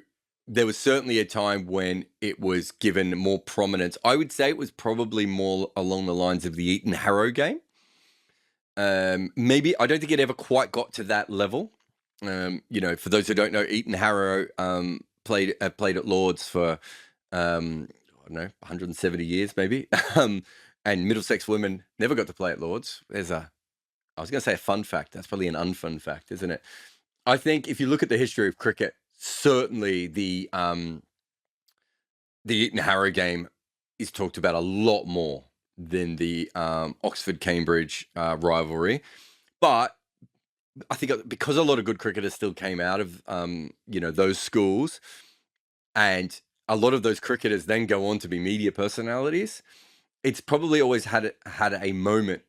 there was certainly a time when it was given more prominence. I would say it was probably more along the lines of the Eton Harrow game. Maybe I don't think it ever quite got to that level. For those who don't know, Eton Harrow played at Lord's for I don't know, 170 years maybe. And Middlesex women never got to play at Lord's. I was going to say a fun fact. That's probably an unfun fact, isn't it? I think if you look at the history of cricket, certainly the Eton Harrow game is talked about a lot more than the Oxford Cambridge rivalry. But I think because a lot of good cricketers still came out of those schools, and a lot of those cricketers then go on to be media personalities, it's probably always had a moment.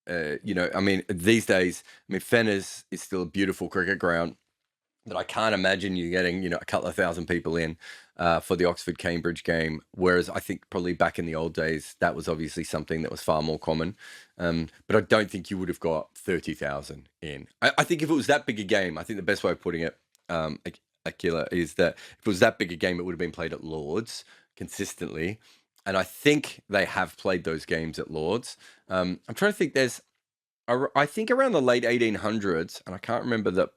These days, Fenner's is still a beautiful cricket ground, but I can't imagine you getting, a couple of thousand people in for the Oxford-Cambridge game. Whereas I think probably back in the old days, that was obviously something that was far more common. But I don't think you would have got 30,000 in. I think if it was that big a game, I think the best way of putting it, Akila, is that if it was that big a game, it would have been played at Lord's consistently. And I think they have played those games at Lord's. I'm trying to think. I think around the late 1800s, and I can't remember that.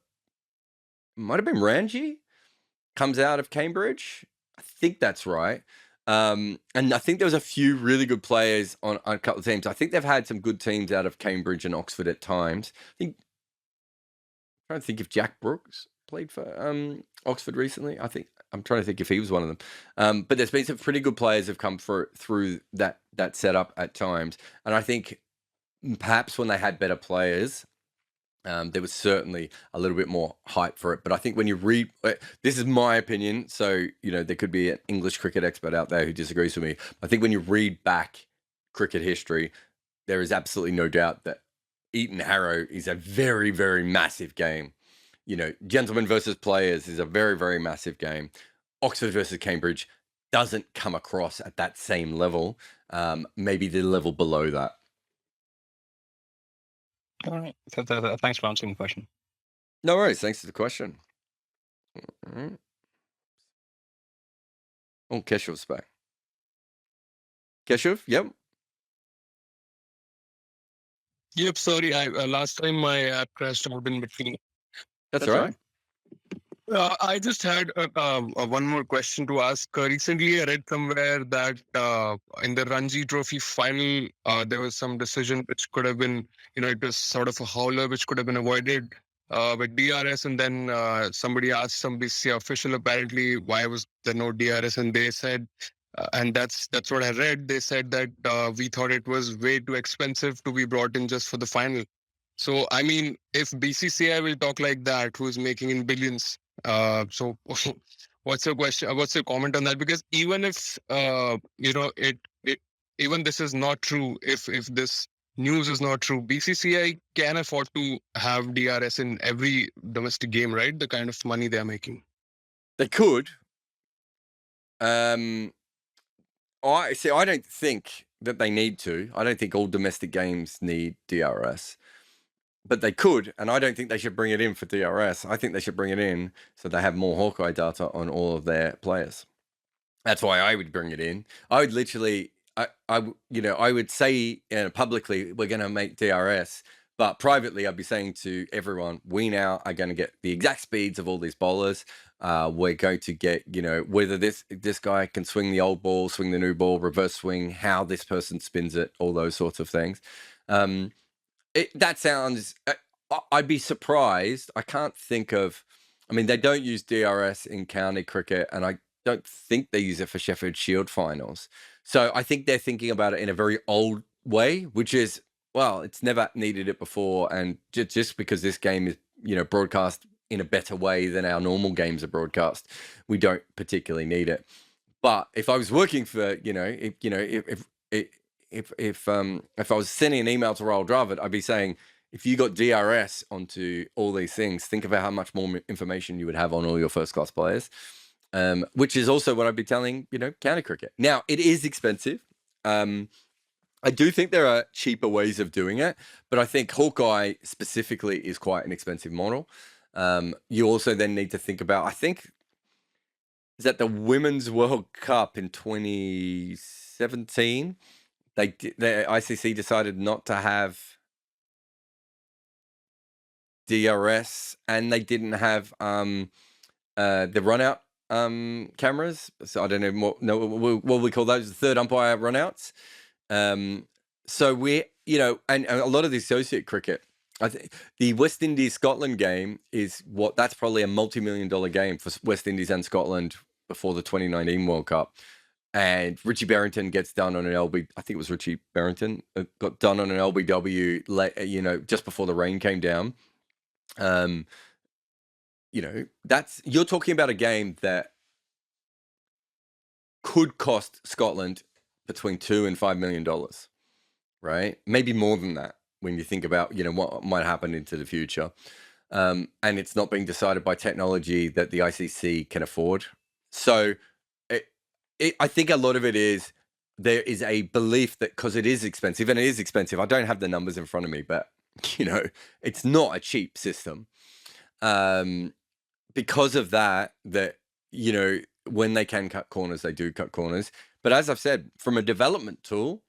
Might have been Ranji comes out of Cambridge. I think that's right. And I think there was a few really good players on a couple of teams. I think they've had some good teams out of Cambridge and Oxford at times. I'm trying to think if Jack Brooks played for Oxford recently. I'm trying to think if he was one of them. But there's been some pretty good players have come through that setup at times. And I think perhaps when they had better players, there was certainly a little bit more hype for it. But I think when you read, this is my opinion, so there could be an English cricket expert out there who disagrees with me. I think when you read back cricket history, there is absolutely no doubt that Eton Harrow is a very, very massive game. Gentlemen versus players is a very, very massive game. Oxford versus Cambridge doesn't come across at that same level. Maybe the level below that. All right. Thanks for answering the question. No worries. Thanks for the question. Mm-hmm. Oh, Keshuv's back. Keshuv, yep. Yep, sorry. Last time my app crashed out in between. That's all right. I just had one more question to ask. Recently, I read somewhere that in the Ranji Trophy final, there was some decision which could have been, it was sort of a howler which could have been avoided with DRS. And then somebody asked some BCCI official apparently why was there no DRS, and they said, and that's what I read. They said that we thought it was way too expensive to be brought in just for the final. So, I mean, if BCCI will talk like that, who's making in billions? So what's your question? What's your comment on that? Because even if even this is not true, if this news is not true, BCCI can afford to have DRS in every domestic game, right? The kind of money they're making. They could. I don't think that they need to. I don't think all domestic games need DRS. but they could, and I don't think they should bring it in for DRS. I think they should bring it in so they have more Hawkeye data on all of their players. That's why I would bring it in. I would literally, I would say publicly, we're going to make DRS, but privately, I'd be saying to everyone, we now are going to get the exact speeds of all these bowlers. We're going to get, whether this guy can swing the old ball, swing the new ball, reverse swing, how this person spins it, all those sorts of things. That sounds, I'd be surprised. I can't think of, I mean, they don't use DRS in county cricket, and I don't think they use it for Sheffield Shield finals. So I think they're thinking about it in a very old way, which is, well, it's never needed it before. And just because this game is, broadcast in a better way than our normal games are broadcast, we don't particularly need it. But if I was working for, if I was sending an email to Royal Dravid, I'd be saying, if you got DRS onto all these things, think about how much more information you would have on all your first class players. Which is also what I'd be telling, county cricket. Now, it is expensive. I do think there are cheaper ways of doing it, but I think Hawkeye specifically is quite an expensive model. You also then need to think about, I think, is that the Women's World Cup in 2017, the ICC decided not to have DRS, and they didn't have the run-out cameras. So I don't know what we call those, the third umpire runouts. So we, and a lot of the associate cricket, I think the West Indies Scotland game is that's probably a multi-million-dollar game for West Indies and Scotland before the 2019 World Cup. And Richie Barrington gets done on an LB. I think it was Richie Barrington got done on an LBW, just before the rain came down. You're talking about a game that could cost Scotland between $2 and $5 million, right? Maybe more than that when you think about, what might happen into the future. And it's not being decided by technology that the ICC can afford. So I think a lot of it is, there is a belief that because it is expensive, and it is expensive, I don't have the numbers in front of me, but, it's not a cheap system. Because of that, when they can cut corners, they do cut corners. But as I've said, from a development tool,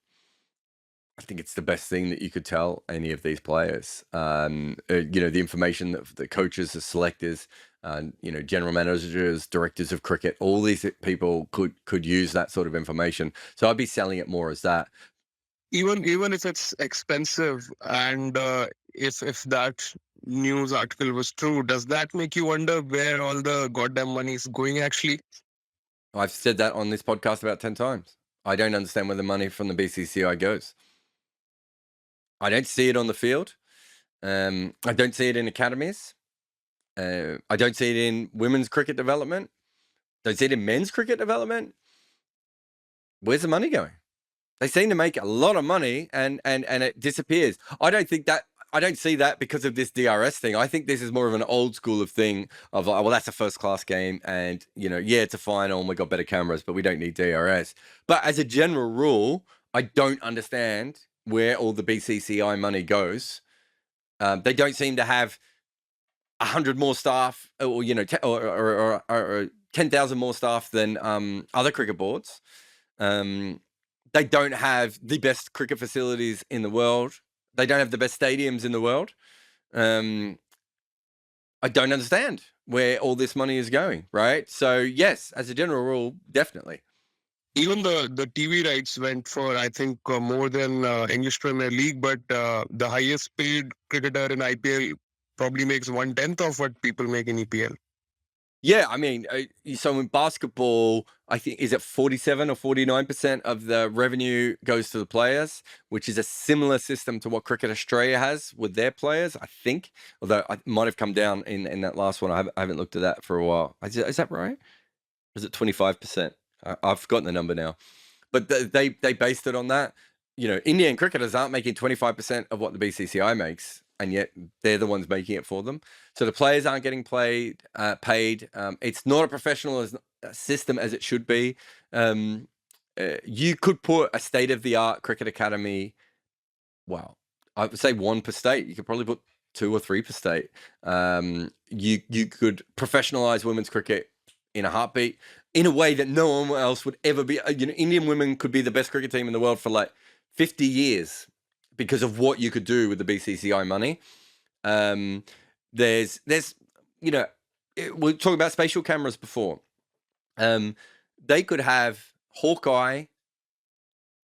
I think it's the best thing that you could tell any of these players. The information that the coaches, the selectors, general managers, directors of cricket, all these people could use that sort of information. So I'd be selling it more as that. Even if it's expensive, and if that news article was true, does that make you wonder where all the goddamn money is going actually? I've said that on this podcast about 10 times. I don't understand where the money from the BCCI goes. I don't see it on the field. I don't see it in academies. I don't see it in women's cricket development. Don't see it in men's cricket development. Where's the money going? They seem to make a lot of money and it disappears. I don't see that because of this DRS thing. I think this is more of an old school of thing of, well, that's a first class game, and it's a final and we got better cameras, but we don't need DRS. But as a general rule, I don't understand where all the BCCI money goes. They don't seem to have 100 more staff, or 10,000 more staff than other cricket boards. They don't have the best cricket facilities in the world. They don't have the best stadiums in the world. I don't understand where all this money is going, right? So yes, as a general rule, definitely. Even the TV rights went for, I think, more than English Premier League, but the highest paid cricketer in IPL probably makes 1/10 of what people make in EPL. Yeah, I mean, so in basketball, I think, is it 47 or 49% of the revenue goes to the players, which is a similar system to what Cricket Australia has with their players, I think. Although it might have come down in that last one. I haven't looked at that for a while. Is that right? Or is it 25%? I've forgotten the number now. But they based it on that. Indian cricketers aren't making 25% of what the BCCI makes, and yet they're the ones making it for them. So the players aren't getting paid. It's not a professional system as it should be. You could put a state-of-the-art cricket academy, well, I would say one per state. You could probably put 2 or 3 per state. You could professionalize women's cricket in a heartbeat in a way that no one else would ever be. Indian women could be the best cricket team in the world for like 50 years because of what you could do with the BCCI money. There's we were talking about spatial cameras before. They could have Hawkeye,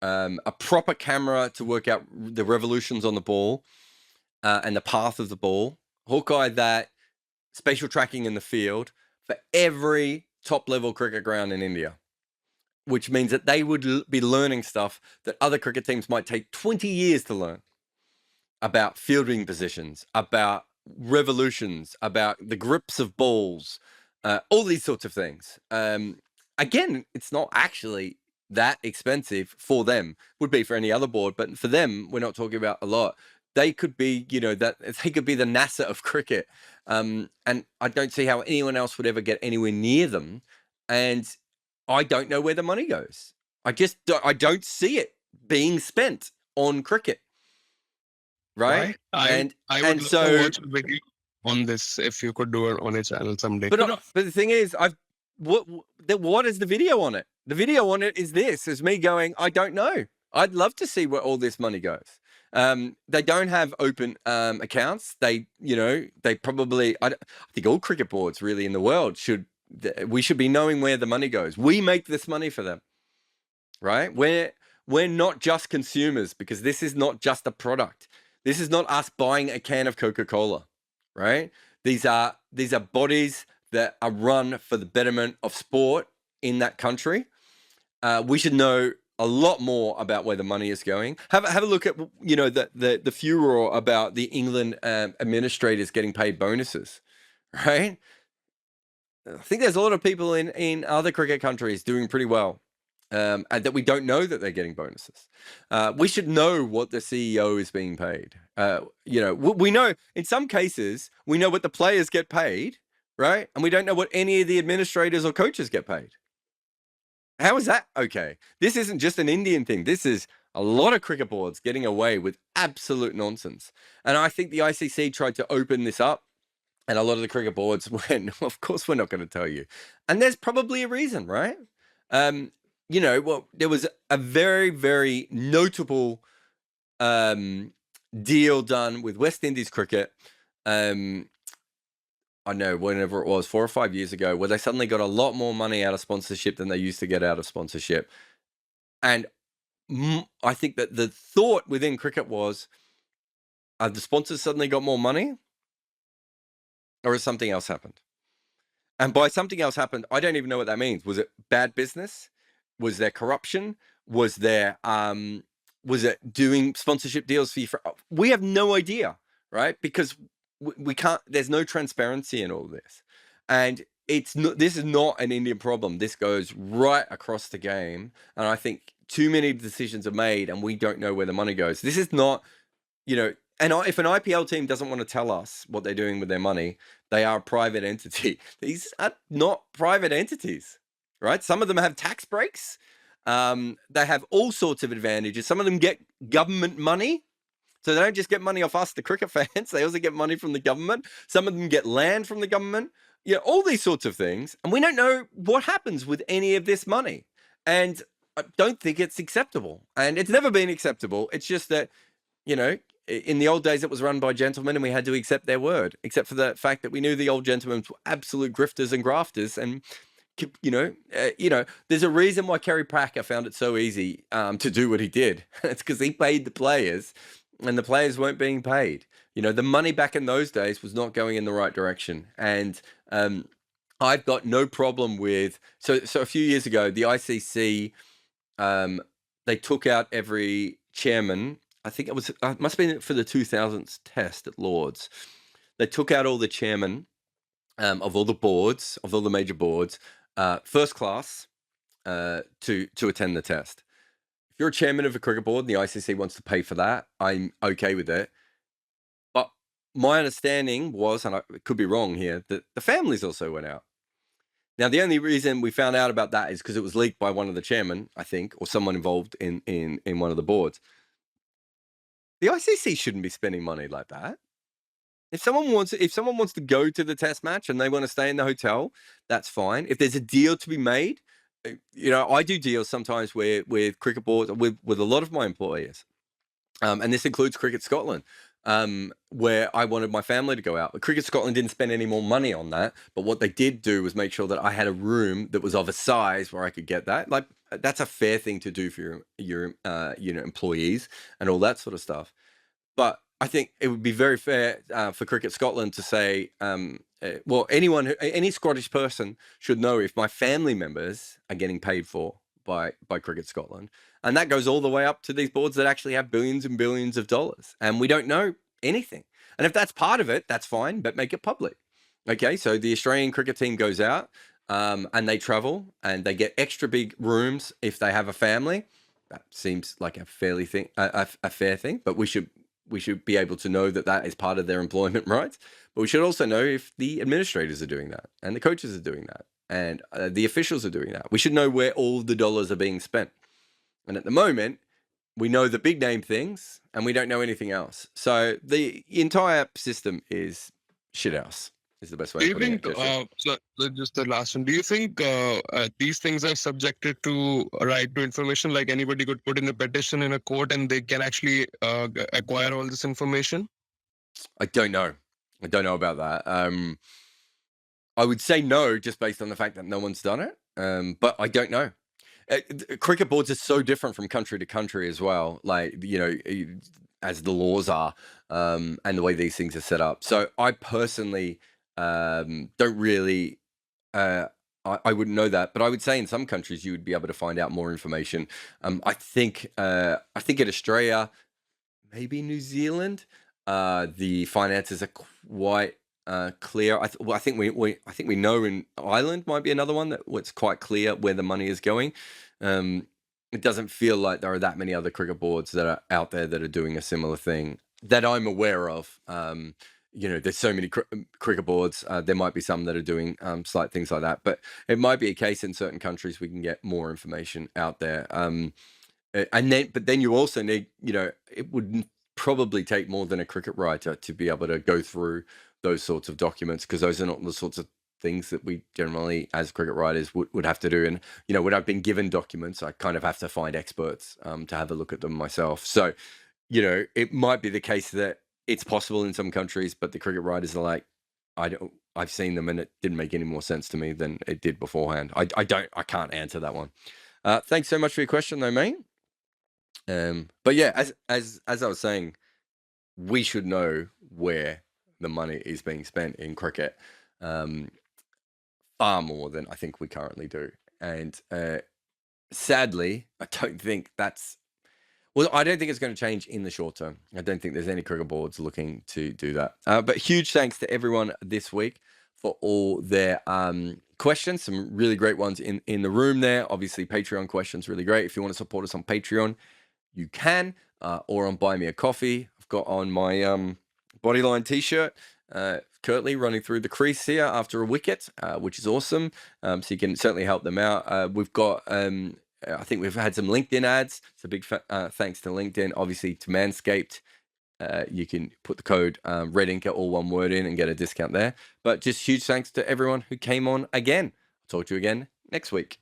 a proper camera to work out the revolutions on the ball and the path of the ball. Hawkeye, that spatial tracking in the field for every top level cricket ground in India, which means that they would be learning stuff that other cricket teams might take 20 years to learn about fielding positions, about revolutions, about the grips of balls, all these sorts of things. Again, it's not actually that expensive for them. Would be for any other board, but for them, we're not talking about a lot. They could be, that they could be the NASA of cricket, and I don't see how anyone else would ever get anywhere near them. And I don't know where the money goes. I don't see it being spent on cricket, right? I would love so to watch a video on this if you could do it on a channel someday. But the thing is, what is the video on it? The video on it is me going, I don't know. I'd love to see where all this money goes. They don't have open accounts. They probably, I think all cricket boards really in the world we should be knowing where the money goes. We make this money for them, right? We're not just consumers, because this is not just a product. This is not us buying a can of Coca-Cola, right? These are bodies that are run for the betterment of sport in that country. We should know a lot more about where the money is going. Have a look at the furor about the England administrators getting paid bonuses, right? I think there's a lot of people in other cricket countries doing pretty well, and that we don't know that they're getting bonuses. We should know what the CEO is being paid. We know in some cases we know what the players get paid, right? And we don't know what any of the administrators or coaches get paid. How is that okay? This isn't just an Indian thing. This is a lot of cricket boards getting away with absolute nonsense. And I think the ICC tried to open this up, and a lot of the cricket boards went, of course, we're not going to tell you. And there's probably a reason, right? There was a very, very notable deal done with West Indies cricket. I know, whenever it was, 4 or 5 years ago, where they suddenly got a lot more money out of sponsorship than they used to get out of sponsorship. And I think that the thought within cricket was, the sponsors suddenly got more money? Or has something else happened? And by something else happened, I don't even know what that means. Was it bad business? Was there corruption? Was it doing sponsorship deals for you? We have no idea, right? Because we can't, there's no transparency in all this. And this is not an Indian problem. This goes right across the game. And I think too many decisions are made and we don't know where the money goes. This is not, and if an IPL team doesn't want to tell us what they're doing with their money, they are a private entity. These are not private entities, right? Some of them have tax breaks. They have all sorts of advantages. Some of them get government money. So they don't just get money off us, the cricket fans. They also get money from the government. Some of them get land from the government. All these sorts of things. And we don't know what happens with any of this money. And I don't think it's acceptable. And it's never been acceptable. It's just that, in the old days, it was run by gentlemen and we had to accept their word, except for the fact that we knew the old gentlemen were absolute grifters and grafters. And, there's a reason why Kerry Packer found it so easy to do what he did. It's because he paid the players and the players weren't being paid. The money back in those days was not going in the right direction. And I've got no problem with, so a few years ago, the ICC, they took out every chairman. I think it must have been for the 2000s test at Lord's. They took out all the chairmen of all the boards, of all the major boards, first class to attend the test. If you're a chairman of a cricket board and the ICC wants to pay for that, I'm okay with it. But my understanding was, and I could be wrong here, that the families also went out. Now, the only reason we found out about that is because it was leaked by one of the chairmen, I think, or someone involved in one of the boards. The ICC shouldn't be spending money like that. If someone wants to go to the test match and they want to stay in the hotel, that's fine. If there's a deal to be made, I do deals sometimes with cricket boards with a lot of my employers, and this includes Cricket Scotland, where I wanted my family to go out. But Cricket Scotland didn't spend any more money on that, but what they did do was make sure that I had a room that was of a size where I could get that. Like, that's a fair thing to do for your employees and all that sort of stuff. But I think it would be very fair for Cricket Scotland to say, well, any Scottish person should know if my family members are getting paid for by Cricket Scotland. And that goes all the way up to these boards that actually have billions and billions of dollars. And we don't know anything. And if that's part of it, that's fine, but make it public. Okay, so the Australian cricket team goes out and they travel and they get extra big rooms if they have a family. That seems like a fair thing, but we should be able to know that is part of their employment rights. But we should also know if the administrators are doing that and the coaches are doing that and the officials are doing that. We should know where all the dollars are being spent. And at the moment, we know the big name things and we don't know anything else. So the entire system is shithouse, is the best way Do of you putting think, it. so just the last one, do you think these things are subjected to a right to information? Like anybody could put in a petition in a court and they can actually acquire all this information? I don't know. I don't know about that. I would say no, just based on the fact that no one's done it. But I don't know. Cricket boards are so different from country to country as well, like, as the laws are, and the way these things are set up. So I personally don't really, I wouldn't know that, but I would say in some countries you would be able to find out more information. I think in Australia, maybe New Zealand, the finances are quite clear. I think we know in Ireland might be another one that it's quite clear where the money is going. It doesn't feel like there are that many other cricket boards that are out there that are doing a similar thing that I'm aware of. There's so many cricket boards. There might be some that are doing slight things like that, but it might be a case in certain countries we can get more information out there. But then you also need, it would probably take more than a cricket writer to be able to go through those sorts of documents, because those are not the sorts of things that we generally as cricket writers would have to do. And when I've been given documents, I kind of have to find experts to have a look at them myself. So it might be the case that it's possible in some countries, but the cricket writers are like, I've seen them and it didn't make any more sense to me than it did beforehand. I can't answer that one. Thanks so much for your question though, mate. But yeah, as I was saying, we should know where the money is being spent in cricket, far more than I think we currently do. And sadly, I don't think I don't think it's going to change in the short term. I don't think there's any cricket boards looking to do that. But huge thanks to everyone this week for all their questions. Some really great ones in the room there. Obviously, Patreon questions, really great. If you want to support us on Patreon, you can, or on Buy Me a Coffee. I've got on my Bodyline t-shirt, curtly running through the crease here after a wicket, which is awesome. So you can certainly help them out. We've got, I think we've had some LinkedIn ads. So big thanks to LinkedIn, obviously to Manscaped. You can put the code Red Inker, all one word in, and get a discount there. But just huge thanks to everyone who came on again. I'll talk to you again next week.